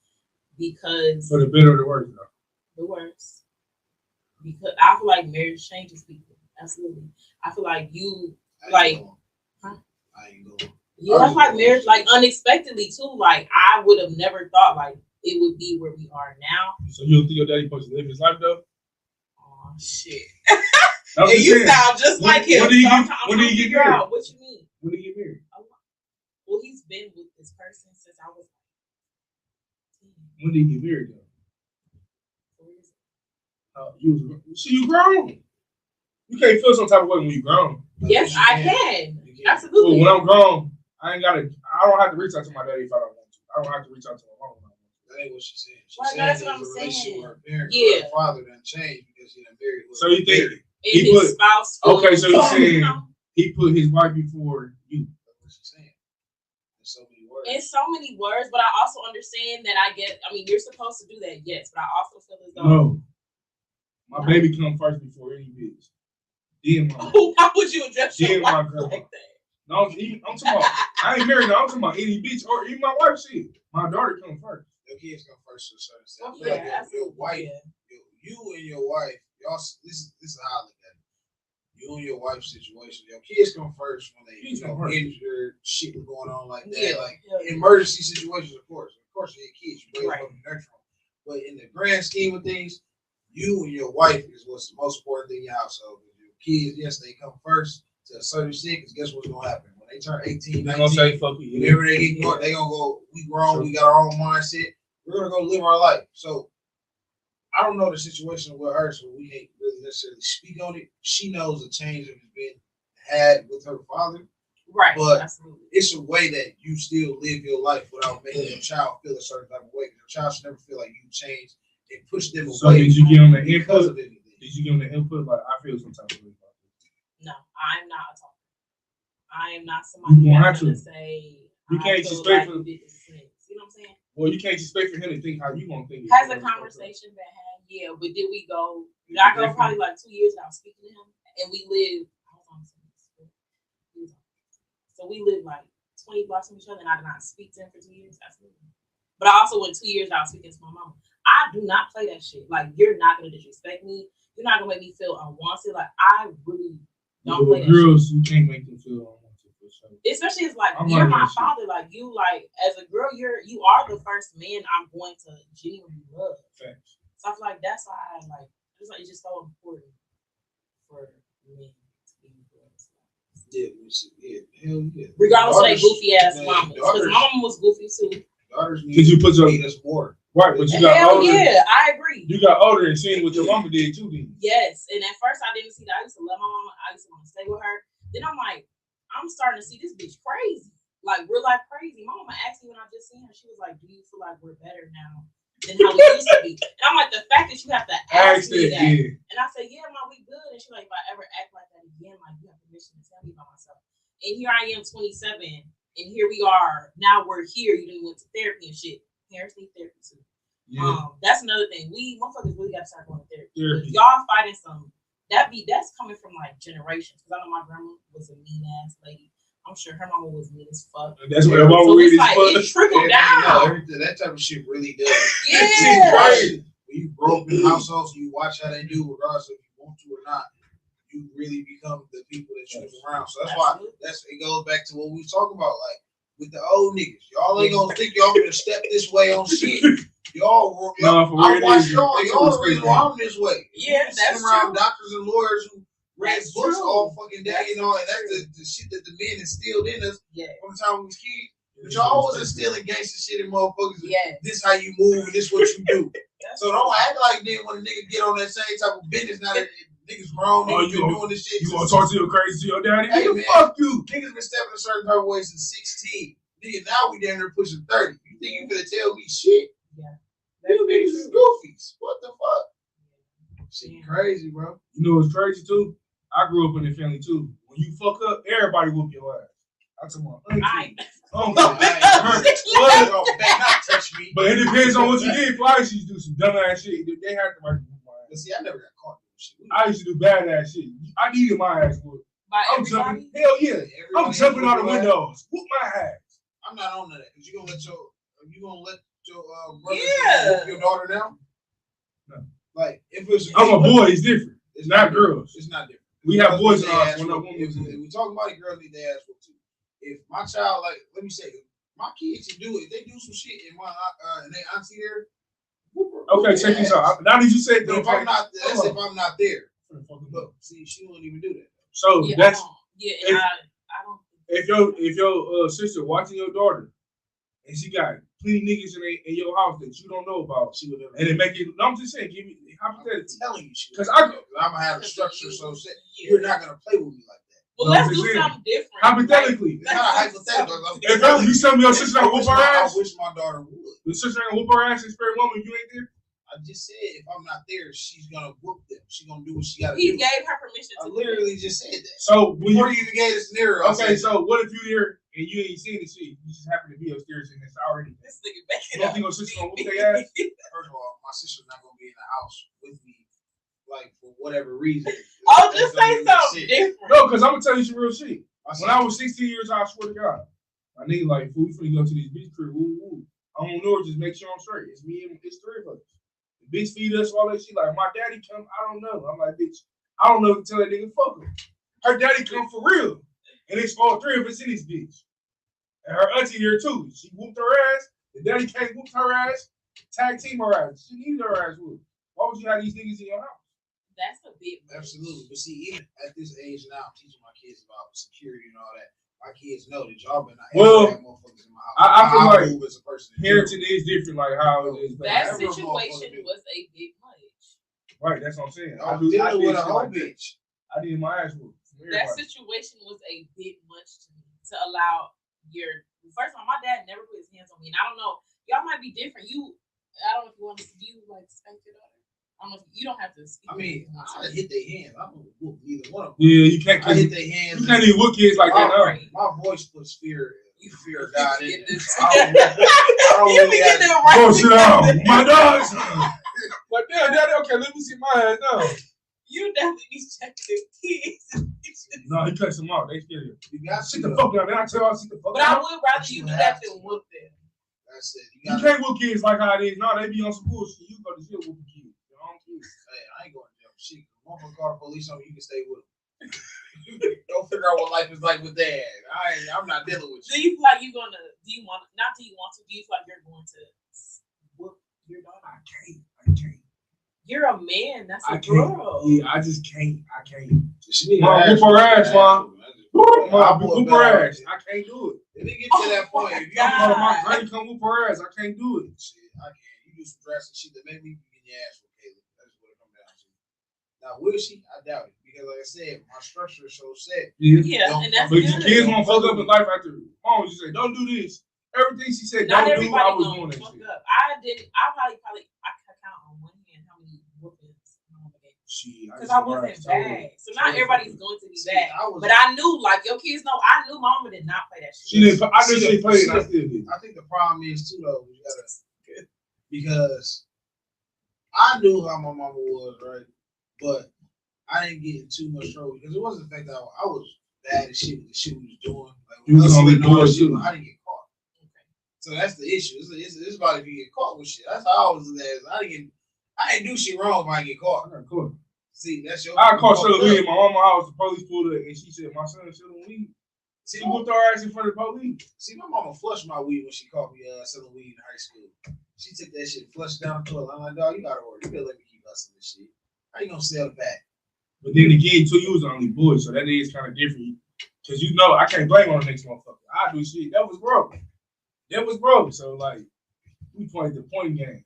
because for the better or the worse, though. The worse. Because I feel like marriage changes people. Absolutely. I feel like you I ain't going. Yeah, that's like marriage, like unexpectedly too. Like I would have never thought like it would be where we are now. So you don't think your daddy supposed to live his life though? Oh shit. And you sound just like him. When did he get married? What you mean? When did he get married? Well, he's been with this person since I was 10. When did he get married though? You grown. You can't feel some type of way when you grown. Yes, I can. Absolutely. Well, when I'm grown, I don't have to reach out to my daddy if I don't want to. I don't have to reach out to my mom. That ain't what she said. She said that's what I'm saying. With her parents, yeah. Her father done changed because he done married. So you think he put spouse? Okay, so you're saying he put his wife before you. That's what she's saying. In so many words. In so many words, but I also understand that you're supposed to do that, yes, but I also feel as though no. My baby come first before any bitch. Then my how would you address your wife like that? No, I'm talking about, I ain't married now. I'm talking about any bitch or even my wife shit. My daughter come first. Your kids come first to a certain extent. Yeah, your wife, you and your wife, y'all. This is how I look at it. You and your wife's situation. Your kids come first when they injured, shit was going on like that. Yeah, like emergency situations, of course. Of course, you have kids. You raise them and nurture them. But in the grand scheme of things, you and your wife is what's the most important thing in your household. Your kids, yes, they come first to a certain extent, because guess what's going to happen? When they turn 18, 19, gonna say, fuck you. Whenever they get going, they going to go, we grown, we got our own mindset. We're going to go live our life. So I don't know the situation with her, so we can't really necessarily speak on it. She knows the change that has been had with her father. Right. But absolutely. It's a way that you still live your life without making your child feel a certain type of way. Your child should never feel like you changed and push them away. So did you give them the input? Did you give them the input? Like, I feel some type of way. No, I'm not a talker. I am not somebody that's going to say. You can't expect for. You know what I'm saying? Well, you can't expect for him to think how you want to think. Has a conversation been had? Yeah, but did we go? I go probably like 2 years without speaking to him, and we live. So we live like 20 blocks from each other, and I did not speak to him for 2 years. Absolutely. But I also went 2 years without speaking to my mom. I do not play that shit. Like, you're not gonna disrespect me. You're not gonna make me feel unwanted. Like, I really don't play that girls, shit. You can't make them feel unwanted for sure. Especially as like you're my father. Like, you, like, as a girl, you are the first man I'm going to genuinely love. Facts. So I feel like that's why it's just so important for men to be influenced. Yeah, hell yeah. Regardless of their goofy ass mama, because my mama was goofy too. Did you put your more? Right, but you got older. Yeah, I agree. You got older and seeing what your mama did too, then. Yes, and at first I didn't see that. I used to love my mama. I used to want to stay with her. Then I'm like, I'm I'm starting to see this bitch crazy. Like, real life crazy. My mama asked me when I just seen her, she was like, do you feel like we're better now than how we used to be? And I'm like, the fact that you have to ask me that. Yeah. And I said, yeah, ma, we good. And she's like, if I ever act like that again, like, you have permission to tell me about myself. And here I am, 27, and here we are. Now we're here. You done went to therapy and shit. Parents need therapy too. Yeah. That's another thing. We motherfuckers really got to start going to therapy. Y'all fighting some. That's coming from like generations. Because I know my grandma was a mean ass lady. I'm sure her mama was mean as fuck. And that's what her mama was like. It trickled down. That type of shit really does. Yeah. Right. When you grow up in households, you watch how they do, regardless if you want to or not. You really become the people that you're around. So that's why it goes back to what we was talking about, like with the old niggas. Y'all ain't gonna think y'all gonna step this way on shit. Y'all I watch y'all the reason why I'm this way. Yeah, that's around doctors and lawyers who read books all fucking day, you know, and that's the shit that the men instilled in us from the time we was kids. But y'all was instilling gangster shit in motherfuckers. Yeah. This how you move and this what you do. So don't act like then when a nigga get on that same type of business now that niggas grown, niggas been doing this shit. You gonna talk to your crazy to your daddy? Hey, man, fuck you. Niggas been stepping a certain type of way since 16. Nigga, now we down there pushing 30. You think you finna tell me shit? Yeah. You niggas is goofies. What the fuck? Shit crazy, bro. You know what's crazy too? I grew up in a family too. When you fuck up, everybody whoop your ass. That's my auntie. Not touch me. But it depends on what you did. If I used to do some dumb ass shit, they had to whoop my ass. But see, I never got caught. I used to do bad ass shit. I needed my ass whooped. I'm jumping. Hell yeah. I'm jumping out the windows. Whoop my ass. I'm not on that. Cause you gonna let your brother whoop your daughter down? No. Like if it's I'm a boy, it's different. It's not girls. It's not different. We have boys in our house. If we talk about it, girls need to ask for too. If my child, like, let me say, my kids can do it. If they do some shit and my and they auntie there. Okay, check this out. Now that you said that, if I'm not, that's if I'm not there. Look, see, she won't even do that. So yeah, that's I don't. If your sister watching your daughter and she got plenty niggas in your house that you don't know about, she would never. And it make it. No, I'm just saying, give me hypothetically. I'm telling you, because I'm gonna have a structure so set. You're not gonna play with me like that. Well, let's do something different. Hypothetically. It's not hypothetical. If you tell me your sister gonna whoop her ass, I wish my daughter would. Your sister gonna whoop her ass and spare woman, you ain't there? I just said if I'm not there, she's gonna whoop them. She's gonna do what she gotta do. He gave her permission to literally just said that. So before you even gave the scenario. Okay, so what if you here and you ain't seen the shit? You just happen to be upstairs and it's already this nigga back it up. You don't think your sister gonna whoop their ass? First of all, my sister's not gonna be in the house with me. Like for whatever reason. Just say something different. No, because I'm gonna tell you some real shit. When I was 16 years old, I swear to God, my nigga like, fool, we finna go to this beach crib. Woo. I don't know, just make sure I'm straight. It's me and it's three of us. The bitch feed us all that shit. Like my daddy come, I don't know. I'm like, bitch, I don't know to tell that nigga fuck him. Her daddy come for real, and it's all three of us in this bitch. And her auntie here too. She whooped her ass. The daddy came whooped her ass. Tag team her ass. She needed her ass whooped. Why would you have these niggas in your house? That's a bit much. Absolutely. But see, even at this age now, I'm teaching my kids about security and all that. My kids know that y'all been not have motherfuckers in my house. I feel like as a person parenting is different, like how it is. That situation was a bit much. Right, that's what I'm saying. I did with a whole bitch. I did my ass whooped. That situation was a bit much to me to allow your. First of all, my dad never put his hands on me, and I don't know. Y'all might be different. I don't know if you want to. Do you like spank your daughter? I don't know. You don't have to speak. I mean, I hit their hands. I don't whoop either one of them. Yeah, you can't. I hit their hands. You can't even whoop kids like that. No. My voice puts fear. You fear God in it. I don't really have to. Oh, sit down. My dogs. Like, damn, daddy, okay, let me see my ass now. You definitely be checking the kids. No, he cuts them off. They scared you. You got sit the fuck down. Then I tell y'all, sit the fuck down. But I would rather you do that than whoop them. That's it. You can't whoop kids like how it is. No, they be on some bullshit. You go to jail whooping kids. Hey, I ain't going to jail. Shit, one for call the police on you can stay with them. Don't figure out what life is like with dad. I'm not dealing with you. Do you feel like you're gonna? Do you want? Not do you want to? Do you feel like you're going to whoop your daughter? I can't. You're a man. That's a girl. Yeah, I just can't. I can't. Mom, whoop her ass, mom. Whoop her ass. I can't do it. If it get to that point, if my granny come whoop her ass, I can't do it. Shit, I can't. You do some drastic shit that make me get your ass for Caleb. That's what it comes down to. Now, will she? I doubt it. because like I said, my structure is so set. Yeah, and that's but good. your kids gonna fuck up in life after. Mom used to say, "Don't do this." Everything she said, Not "Don't do," everybody I was gonna doing that fuck shit. up. I probably I could count on one hand how many whoopings my mama gave. Because I wasn't bad. So not everybody's going to be bad. But I knew, like your kids know, I knew mama did not play that shit. She didn't. I knew she played. I still did. I think the problem is too though. You gotta, because I knew how my mama was, right? But I didn't get in too much trouble because it wasn't the fact that I was bad at shit with the shit we was doing. Like, you was only doing shit. I didn't get caught. Okay. So that's the issue. It's about if you get caught with shit. That's how I was. I didn't do shit wrong if I get caught. I got caught. See, that's your. I caught selling weed in my mama's house. The police pulled her, and she said, "My son selling weed." See, she whooped her ass in front of the police. See, my mama flushed my weed when she caught me selling weed in high school. She took that shit and flushed it down the toilet. I'm like, dog, you gotta order. You better let me keep hustling this shit. How you gonna sell it back? But then again, too, you was only boy, so that is kind of different. Cause you know, I can't blame on the next motherfucker. I do shit. That was broke. That was broke. So like, we played the point game.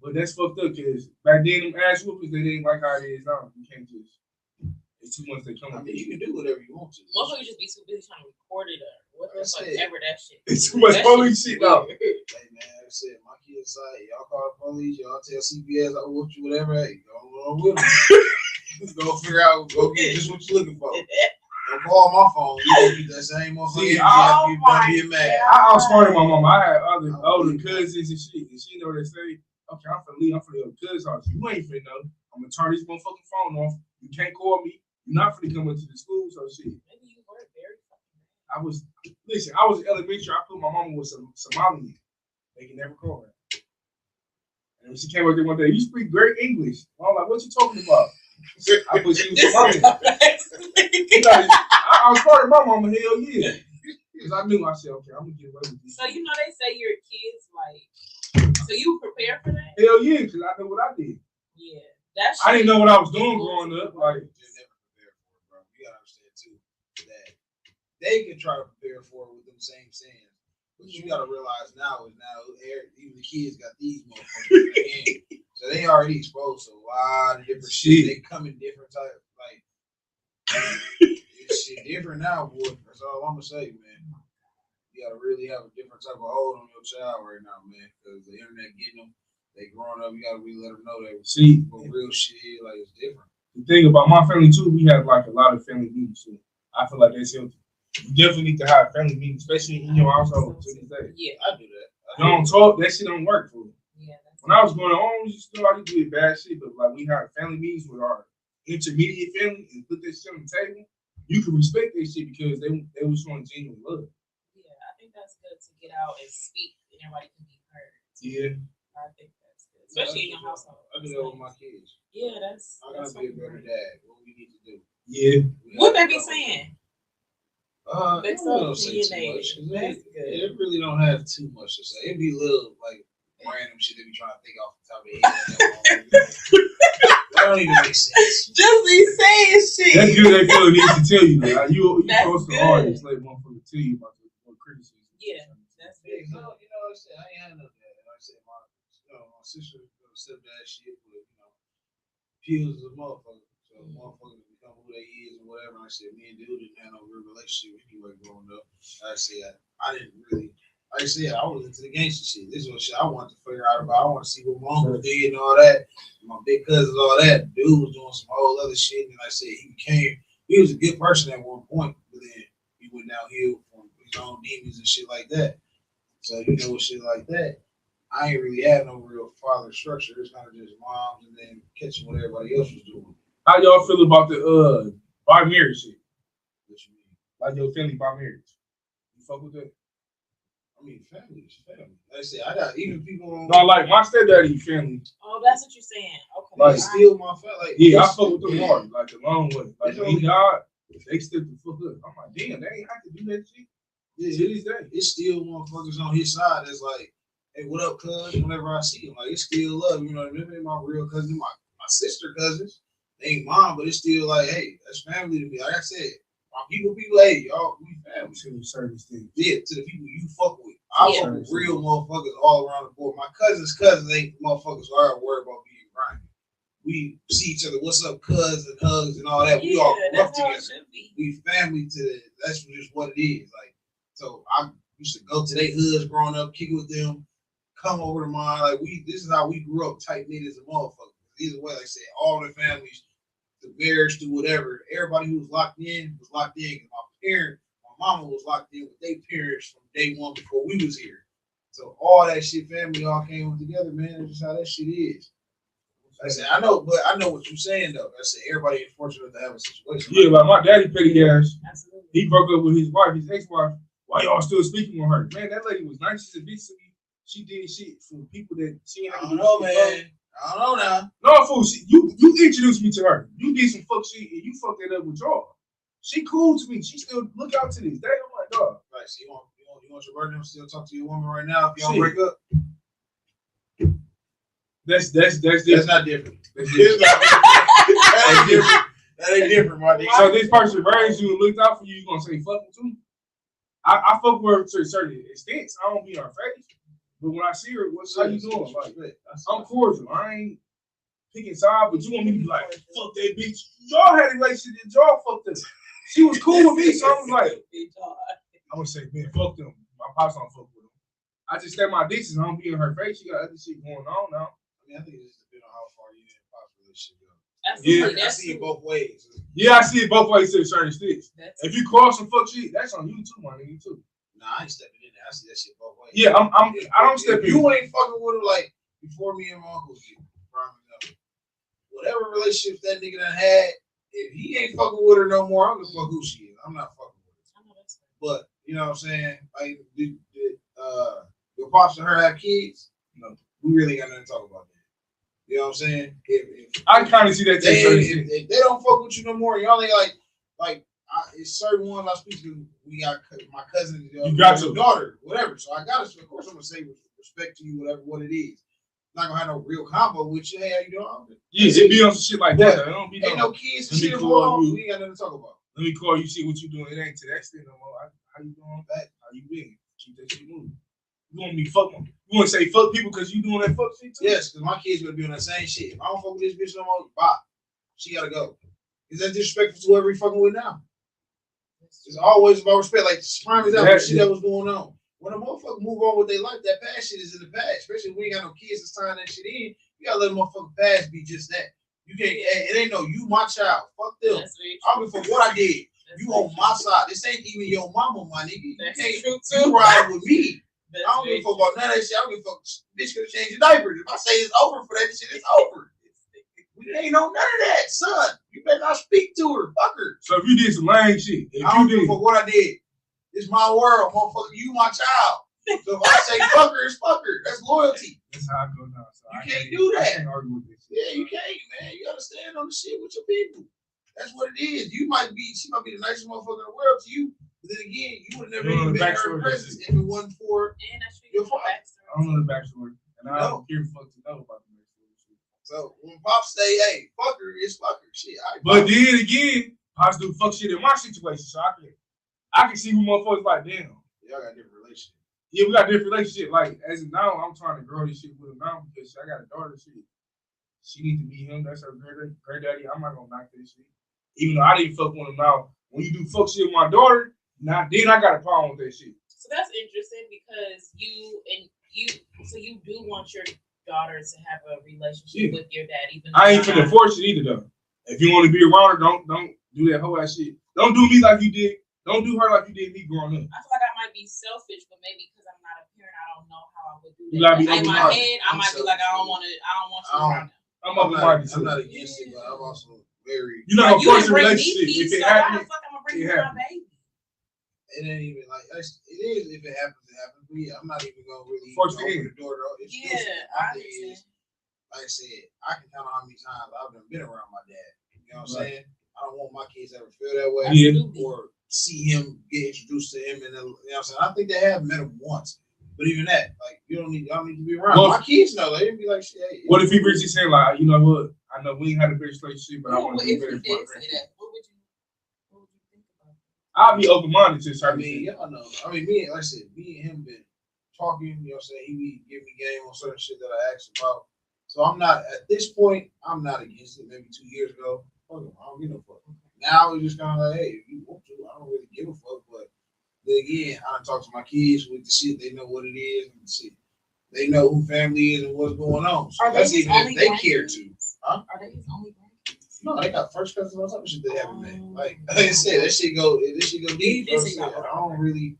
But that's fucked up, cause back then them ass whoopers, they didn't like how it is now. You can't just. It's too much they come. I mean, you can do whatever you want to. Most of you just be too busy trying to record it or whatever that shit. It's too much police shit now. Hey man, I said my kids say y'all call the police, y'all tell CPS I whooped you, whatever. Hey, go with them. Go figure out, go get just what you're looking for. Don't call my phone. You gonna get that same motherfucker. I get mad. I outsmarted my mom. I had other older cousins and shit, and she know they say, "Okay, I'm finna leave. I'm finna go to cousin's house. You ain't finna know. I'm gonna turn this motherfucking phone off. You can't call me. You're not finna come into the school." So shit. Maybe you were very fucking I was elementary. I put my mama with some Somalian. They can never call her. And when she came up there one day, "You speak great English." I'm like, "What you talking about?" I put she was Somalian. I was part of my mama. Hell yeah. Because I knew. I said, "Okay, I'm gonna get away with this." So you know they say your kids like. So you prepared for that? Hell yeah, because I know what I did. Yeah, that's. I didn't know what I was doing growing up. Like. You gotta understand too that they can try to prepare for it with them same sayings, but you gotta realize now even the kids got these motherfuckers in their hand, so they already exposed to a lot of different shit. They come in different type, like it's shit different now, boy. That's all I'm gonna say, man. You gotta really have a different type of hold on your child right now, man, because the internet getting them. They growing up. You gotta really let them know that real shit, like it's different. The thing about my family too, we have like a lot of family meetings. So I feel like that's healthy. You definitely need to have family meetings, especially in your household to this day. Yeah, I do that. You don't talk, that shit don't work for me. Yeah. When I was going on, you still I used to do bad shit, but like we had family meetings with our intermediate family and put that shit on the table. You can respect that shit because they were showing genuine love. Yeah, I think that's good to get out and speak and everybody can be heard. Yeah. I think that's good. Especially in your household. I do that with my kids. Yeah, that's. I gotta be a better dad. What we need to do? Yeah. What they be saying? They don't say too much. It really don't have too much to say. It'd be little like random shit they be trying to think off the top of their head. That don't even make sense. Just be saying shit. That's good. They feel the need to tell you that. You post the good. artist, like motherfucker tell you about the criticism. Yeah, that's good. You know, I said I ain't had no dad. Like I said, my sister stepdad shit, but Pills is a motherfucker. So motherfuckers become who they is or whatever. Like I said, me and dude didn't have no real relationship anyway growing up. Like I said, I didn't really. Like I said, I was into the gangster shit. This was shit I wanted to figure out about. I want to see what my uncle did and all that. My big cousins, all that. Dude was doing some whole other shit. And like I said, he was a good person at one point, but then he went downhill from his own demons and shit like that. So with shit like that, I ain't really had no real father structure. It's kind of just moms and then catching what everybody else was doing. How y'all feel about the by marriage shit? What you mean? Like your family by marriage? You fuck with that? I mean, family is family. Like I said, I got even people on. No, like my stepdaddy family. Oh, that's what you're saying. Okay. Like still my family. Like, yeah, I fuck with them hard, like the long way. Like when he died, they stepped the fuck up. I'm like, damn, they ain't have to do that shit. Yeah, to this day. It's still motherfuckers on his side that's like, hey, what up, cuz? Whenever I see him, like it's still love. You know what I mean? They're my real cousins, my sister cousins. They ain't mine, but it's still like, hey, that's family to me. Like I said, my people, hey, y'all, we family. To certain extent. Yeah, to the people you fuck with. I fuck with real motherfuckers all around the board. My cousins ain't motherfuckers who are worried about being grimy. we see each other. What's up, cuz, and hugs and all that. We Yeah, all grew up that's how it together. should be. We family to the, that's just what it is. Like, so I used to go to their hoods growing up, kick it with them, come over to mine. Like this is how we grew up, tight knit as a motherfucker. Either way, like I said, all the families, the marriage, to whatever, everybody who was locked in was locked in. My mama was locked in with their parents from day one before we was here. So all that shit, family all came together, man. That's just how that shit is. I said, I know what you're saying though. I said everybody is fortunate to have a situation. Yeah, like my daddy petty ass. Absolutely. He broke up with his wife, his ex-wife. Why y'all still speaking with her? Man, that lady was nice as a bitch to me. She did shit for people that she ain't. I don't know, man. I don't know now. No, fool. You introduced me to her. You did some fuck shit and you fucked that up with y'all. She cool to me. She still look out to this day. I'm like, dog. Right, so you want your brother to still talk to your woman right now if y'all break up? That's That's different. not different. That's different. That ain't different. That ain't different, my nigga. So this person raised you and looked out for you. You gonna say fuck him too? I fuck with her to a certain extent. I don't be on her face, but when I see her, how you doing? Like, I'm cordial. I ain't picking sides, but you want me to be like, fuck that bitch. Y'all had a relationship that y'all fucked up. She was cool with me, so I was like, I would say, man, fuck them. My pops don't fuck with them. I just step my distance. I don't be in her face. She got other shit going on now. I mean, I think it just depends on how far you and pops relationship go. Absolutely. I see it both ways. Yeah, I see it both ways to a certain extent. If you call some fuck shit, that's on you too, my nigga too. Nah, I ain't stepping in there. I see that shit both ways. Yeah, I don't step in. You ain't fucking with her like before me and my uncle did. Whatever relationship that nigga done had, if he ain't fucking with her no more, I'm gonna fuck who she is. I'm not fucking with her. But you know what I'm saying? Like, did your pops and her have kids? No, we really got nothing to talk about that. You know what I'm saying? If I kind of see that. if they don't fuck with you no more, y'all ain't like it's certain ones I speak to. We got my cousin, you got your daughter, whatever. So I got to, of course, I'm gonna say respect to you, whatever what it is. I'm not gonna have no real combo with you. Hey, how you doing? Yeah, it be on some shit like that. I don't be ain't no kids and shit involved. We ain't got nothing to talk about. Let me call you, see what you doing. It ain't to that extent no more. How you doing back? How you been? Keep that shit moving. You want me fuck them? You want to say fuck people because you doing that fuck shit too? Yes, because my kids gonna be on that same shit. If I don't fuck with this bitch no more, bye. She gotta go. Is that disrespectful to whoever you fucking with now? It's always about respect. Like, prime example, the shit that was going on. When a motherfucker move on with their life, that past shit is in the past. Especially if we ain't got no kids to sign that shit in. You gotta let a motherfucker past be just that. You can't. It ain't no you, my child. Fuck them. I don't give a fuck what I did. You on my side. This ain't even your mama, my nigga. You ride with me. I don't give a fuck about none of that shit. I don't give a fuck. Bitch could change your diapers. If I say it's over for that shit, it's over. We ain't on none of that, son. You better not speak to her. Fuck her. So if you did some lame shit, I don't give a fuck what I did. It's my world, motherfucker. You my child. So if I say fuck her, it's fuck her. That's loyalty. That's how I go now. So you can't do that. I can't argue with this. Yeah, you can't, man. You gotta stand on the shit with your people. That's what it is. She might be the nicest motherfucker in the world to you. But then again, you would have never even been her presence if it wasn't for your father. I don't know the backstory. And I don't care fuck to know about the backstory. So when Pops say, hey, fuck her, it's fuck her. Shit. But then again, Pops do fuck shit in my situation. So I can see who motherfuckers like, damn. Y'all got different relationships. Yeah, we got different relationship. Like, as of now, I'm trying to grow this shit with him now because I got a daughter. She needs to be him. That's her great daddy. I'm not gonna knock this shit. Even though I didn't fuck with him now. When you do fuck shit with my daughter, then I got a problem with that shit. So that's interesting because you do want your daughter to have a relationship with your dad. Even I ain't finna force it either though. If you want to be around her, don't do that whole ass shit. Don't do me like you did. Don't do her like you did me growing up. I feel like I might be selfish, but maybe because I'm not a parent, I don't know how I would do that. You gotta be in my head, I might be like, I don't want you around them. I'm open-minded. I'm not against it, but I'm also very. You're not gonna force a relationship. If it happens, it happens. It ain't even like it is. If it happens, it happens. But yeah, I'm not even gonna really force open the door. I understand. Like I said, I can count on how many times I've been around my dad. You know what I'm saying? I don't want my kids to ever feel that way or see him get introduced to him. And you know what I'm saying? I think they have met him once. But even that, like, y'all need to be around. My kids know. They'd be like, shit. Hey, what if he really saying, like, you know what? I know we ain't had a big relationship, but I want to be better for my friend. What would you think about? I'll be open-minded to certain shit. Y'all know. I mean, me and him been talking, you know what I'm saying? He be giving me game on certain shit that I asked about. So I'm not at this point. I'm not against it. Maybe 2 years ago, fuck 'em, I don't give no fuck. Now it's just kind of like, hey, if you want to, I don't really give a fuck. But then again, I done talk to my kids with the shit. They know what it is and the shit. They know who family is and what's going on. So Are that's they even if they care to. Huh? Are they his only grandkids? No, they got first cousins and all type of shit they haven't met. Like I said, that shit go deep. You know what I'm saying? I don't really,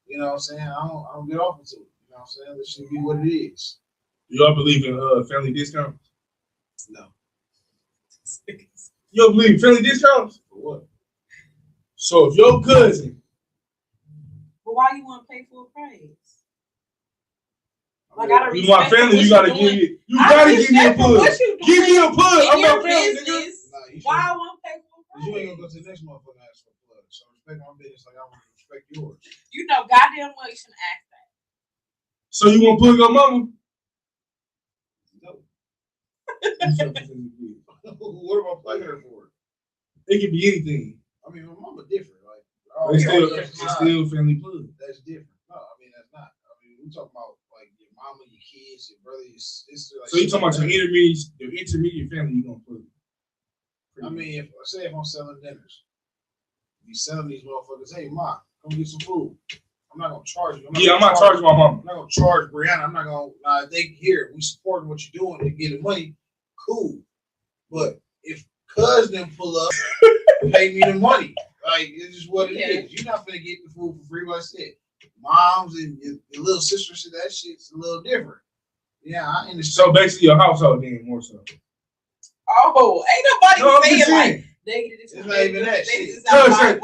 you know what I'm saying? I don't get off into it. You know what I'm saying? This should be what it is. Do y'all believe in family discounts? No. You don't believe in family discounts? For what? So if your cousin, But why you want to pay full price? Like, you my family, you gotta give me. You gotta give me a plug. Give me a plug. I'm your family, nigga. Why I want to pay full price? You ain't gonna go to the next motherfucker and ask for a plug. So respect my business like I want to respect yours. You know, goddamn well you shouldn't ask that. So you want to plug your mama? No. It What am I plugging her for? can be anything. I mean, my mama different. Like, It's still family plug. that's different. No, I mean that's not. I mean, we talking about like your mama, your kids, your brother, your sister. Like, So you talking about your intermediate family? You gonna plug? I mean, if I'm selling dinners, you selling these motherfuckers. Hey, ma, come get some food. I'm not gonna charge you. I'm not charging my mama. I'm not gonna charge Brianna. I'm not gonna. They here. We supporting what you're doing to get the money. Cool, but if cousin pull up, pay me the money. Like it's just what it is. You're not gonna get the food for free. Like I said, moms and your little sister said that shit's a little different. Yeah, I understand. So basically, your household then more so. Oh, ain't nobody saying like negative. It's not even that shit. Cuz I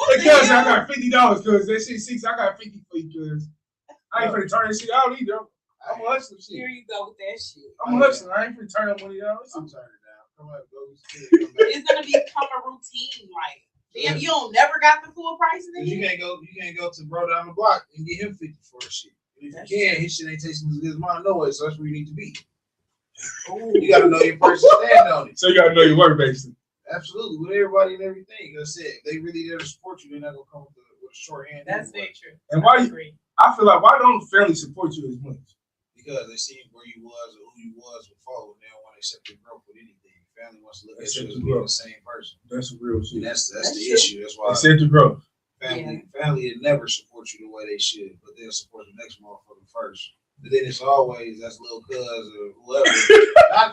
got $50. Cuz that shit 6. I got 50 for you. Cuz I ain't finna turn this shit out either. I'm a hustler. Here you go with that shit. I'm a hustler. I ain't finna turn that money out. I'm turning it down. Come on, go. It's gonna become a routine. Like, damn, you don't never got the full price in You can't go to bro down the block and get him 50 for the shit. If you can, his shit ain't tasting as good as mine no way. So that's where you need to be. Ooh. You gotta know your person, stand on it. So you gotta know your work, basically. Absolutely, with everybody and everything. Like I said, if they really there to support you, they're not gonna come with a short hand. That's very true. And why I feel like why don't family support you as much? Because they seen where you was or who you was before, and they don't want to accept your growth with anything. Family wants to look at you as being the same person. That's real shit. And that's the issue. That's why accept the growth. Family will never support you the way they should, but they'll support the next motherfucker first. But then it's always that's little cuz or whoever.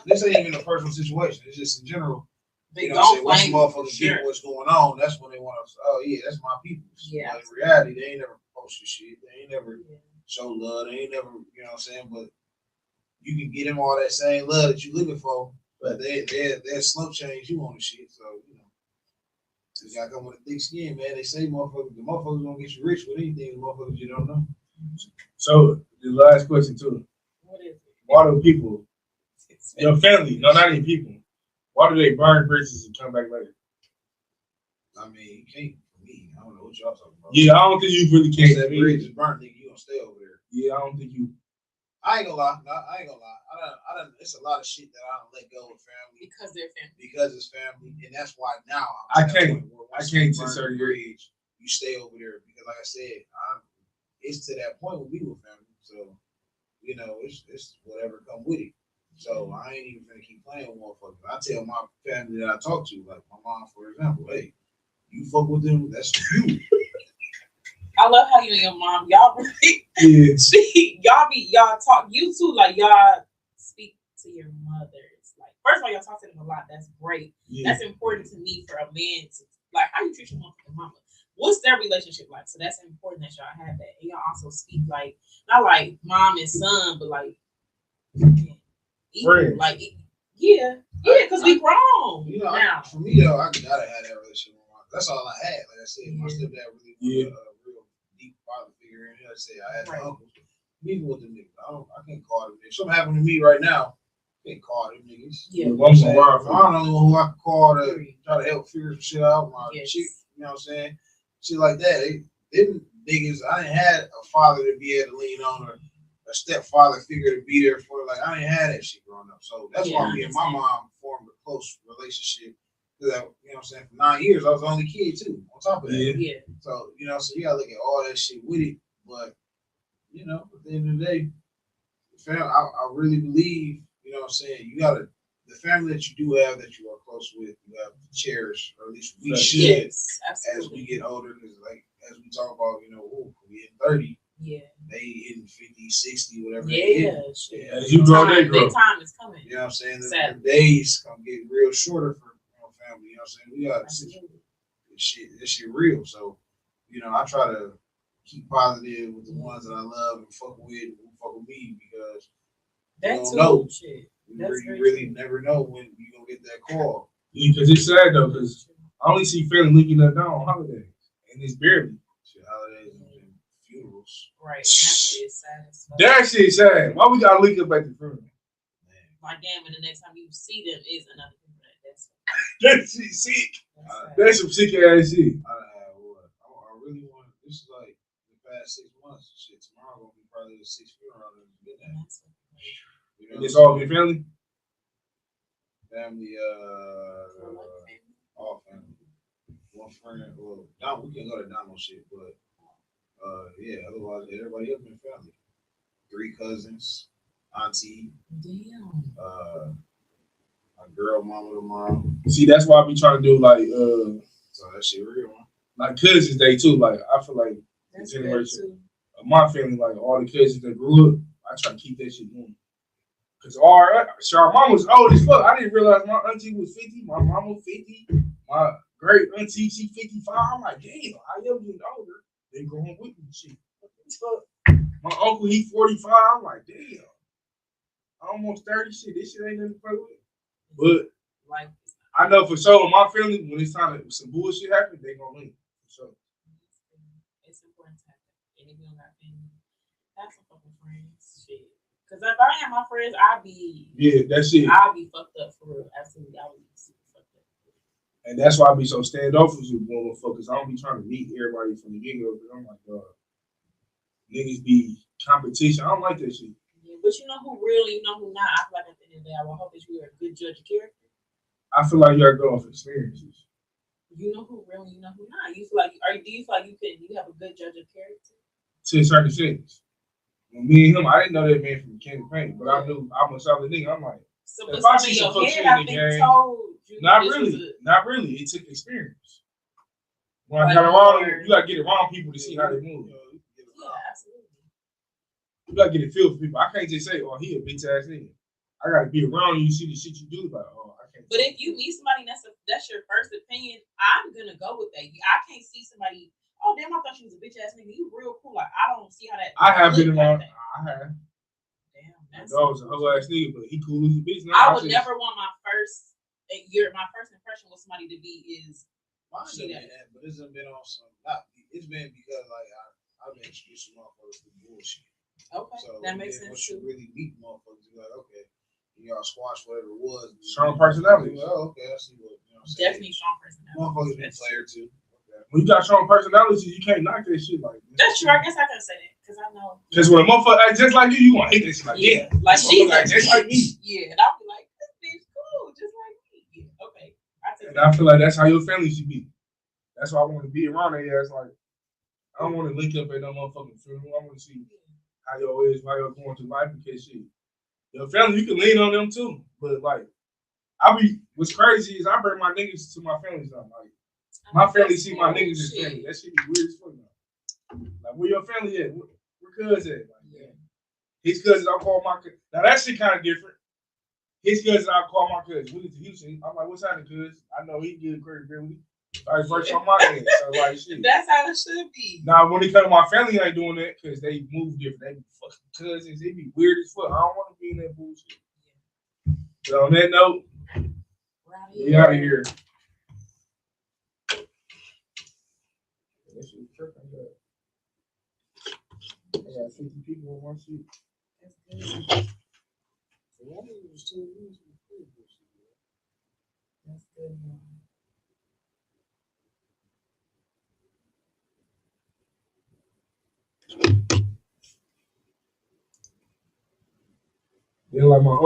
This ain't even a personal situation. It's just in general. They don't once motherfuckers get what's going on, that's when they want to. Oh yeah, that's my people. Yeah. But in reality, they ain't never posted shit. They ain't never show love. They ain't never, you know what I'm saying. But you can get them all that same love that you looking for, but they're slow change you on the shit. So you know, you gotta come with a thick skin, man. They say the motherfuckers gonna get you rich with anything. The motherfuckers you don't know. So the last question too. What is it? Why do people, your family, no, not even people, why do they burn bridges and come back later? I mean, you can't. For me, I don't know what y'all talking about. Yeah, I don't think you really can't. That bridge is burnt, nigga. You gonna stay over there? Yeah, I don't think you. I ain't gonna lie. No, I ain't gonna lie. I don't. It's a lot of shit that I don't let go of family Because they're family. because it's family, and that's why now I can't to a certain age. You stay over there because, like I said, it's to that point when we were family. So, you know, it's whatever come with it. So I ain't even gonna keep playing with motherfuckers. I tell my family that I talk to, like my mom, for example, hey, you fuck with them, that's you. I love how you and your mom, y'all really speak. Y'all talk. You two, like y'all speak to your mothers. Like first of all, y'all talk to them a lot. That's great. Yeah. That's important to me for a man to like how you treat your mom and mama. What's their relationship like? So that's important that y'all have that. And y'all also speak like not like mom and son, but like equal, like because we grown. You know, now. For me though, I gotta have that relationship with my. That's all I had. Like I said, my stepdad really was a real deep father figure. And I said I had my uncles. Even with the niggas, I can't call them niggas. Something happened to me right now. I can't call them niggas. Yeah, I'm the only one who I can call to try to help figure some shit out. My chick, you know what I'm saying? Shit like that. Them niggas, I didn't have a father to be able to lean on or a stepfather figure to be there for. Like I didn't have that shit growing up. So that's why me and my mom formed a close relationship. You know what I'm saying? For 9 years, I was the only kid too. On top of that, yeah. So you know, so you gotta look at all that shit with it. But you know, at the end of the day, fam, I really believe. You know what I'm saying? You gotta, the family that you do have that you are close with, you have to cherish, or at least we should, Yes, as absolutely. we get older. Because like as we talk about, we hit 30, Yeah. they hitting 50, 60, whatever. Yeah. Yeah, as you grow, they grow. That time is coming. You know what I'm saying? The Sadly. days gonna get real shorter for family. You know what I'm saying? We got Absolutely. this shit real. So, I try to keep positive with the ones that I love and fuck with and who fuck with me because That's you don't know. shit. You really never know when you gonna get that call. Because it's sad though, because I only see family linking up now on holidays, and it's barely. Shit, holidays and funerals. Right. That shit is sad as fuck. That shit sad. Why we gotta link up at the funeral? Like damn, and the next time you see them is another people that's That shit sick. sad. That's some sick ass shit. I really want. This is like the past 6 months. Shit, tomorrow gonna be probably the 6th funeral I've ever been at. And it's all been family? Family, all family. One friend, well, we can go to Dono shit, but yeah, otherwise everybody else been family. 3 cousins, auntie, Damn. my girl mama tomorrow. See, that's why I be trying to do like So that shit real, man. like Cousins Day too. Like I feel like That's the good generation too. of my family, like all the cousins that grew up, I try to keep that shit going. Cause our mom was old as fuck. I didn't realize my auntie was 50, my mama 50, my great auntie she 55. I'm like, damn, I am getting older. They growing with me, shit. My uncle he 45. I'm like, damn, almost 30. Shit, this shit ain't nothing to play with. But Like I know for sure my family, when it's time to some bullshit happen, they gonna link. So it's important to have that. And if you don't got family, have some fucking friends. Shit. Cause if I had my friends, I'd be that's it. I'd be fucked up for real. Absolutely, I would be super fucked up. And that's why I be so standoffish with motherfuckers. I don't be trying to meet everybody from the get-go because I'm like, niggas be competition. I don't like that shit. Yeah, but you know who really, you know who not. I feel like at the end of the day, I will hope that you are a good judge of character. I feel like you gotta go off experiences. You know who really, you know who not. You feel like do you feel like you have a good judge of character? To a certain extent. When me and him, I didn't know that man from Candy Paint, but I knew I'm a solid nigga. I'm like, So, if but I some see of some your fuck shit head, I in the think game, told you not this really, was not really. It took experience. When I Like got around more- them, you gotta get around people to see how they move. yeah, absolutely. You gotta get a feel for people. I can't just say, "Oh, he a bitch ass nigga." I gotta be around you, see the shit you do. Like, oh, I can't. But if you meet somebody and that's your first opinion, I'm gonna go with that. I can't see somebody. Oh damn! I thought she was a bitch ass nigga. You real cool. Like I don't see how that. I have been look around. Like that. I have. Damn, My that's. dog was a whole ass nigga, but he cool as a bitch. Now, I would just, never want my first impression with somebody to be is. Mine done been that, but it's been on some. It's been because like I've been introducing motherfuckers to bullshit. Okay, So that makes sense once too. you really meet motherfuckers, you're like, okay, y'all squash whatever it was. Strong personality. Like, oh, okay, I see what you know. What I'm saying? Definitely strong personality. Motherfuckers been player too. Okay. when you got strong personalities, you can't knock that shit like that. That's true. I guess I can say that because I know. Because when a motherfucker act just like you gonna hate that shit like Yeah, yeah. like she's Like, just like me. Yeah, and I'll be like, this bitch cool, just like me. Yeah, okay. And I feel like that's how your family should be. That's why I want to be around their ass. Like, I don't want to link up at no motherfucking funeral. I want to see how y'all is, how y'all going through life because shit. Your family, you can lean on them too. But like, what's crazy is I bring my niggas to my family time. Like, my family see my niggas as family. That shit be weird as fuck now. Like, where your family at? Where cuz at? Like, yeah. His cousins, I call my cousin. Now that shit kind of different. His cousins, I call my cousin. We get to Houston. I'm like, what's happening, cuz? I know he good credibility. Like, first on my end. So, like, shit. That's how it should be. Now, when it comes to my family, I ain't doing that because they move different. They be fucking cousins. They be weird as fuck. I don't want to be in that bullshit. But on that note, we out of here. That shit tripping. I got 50 people on my shit. That's good. That's good. They're like my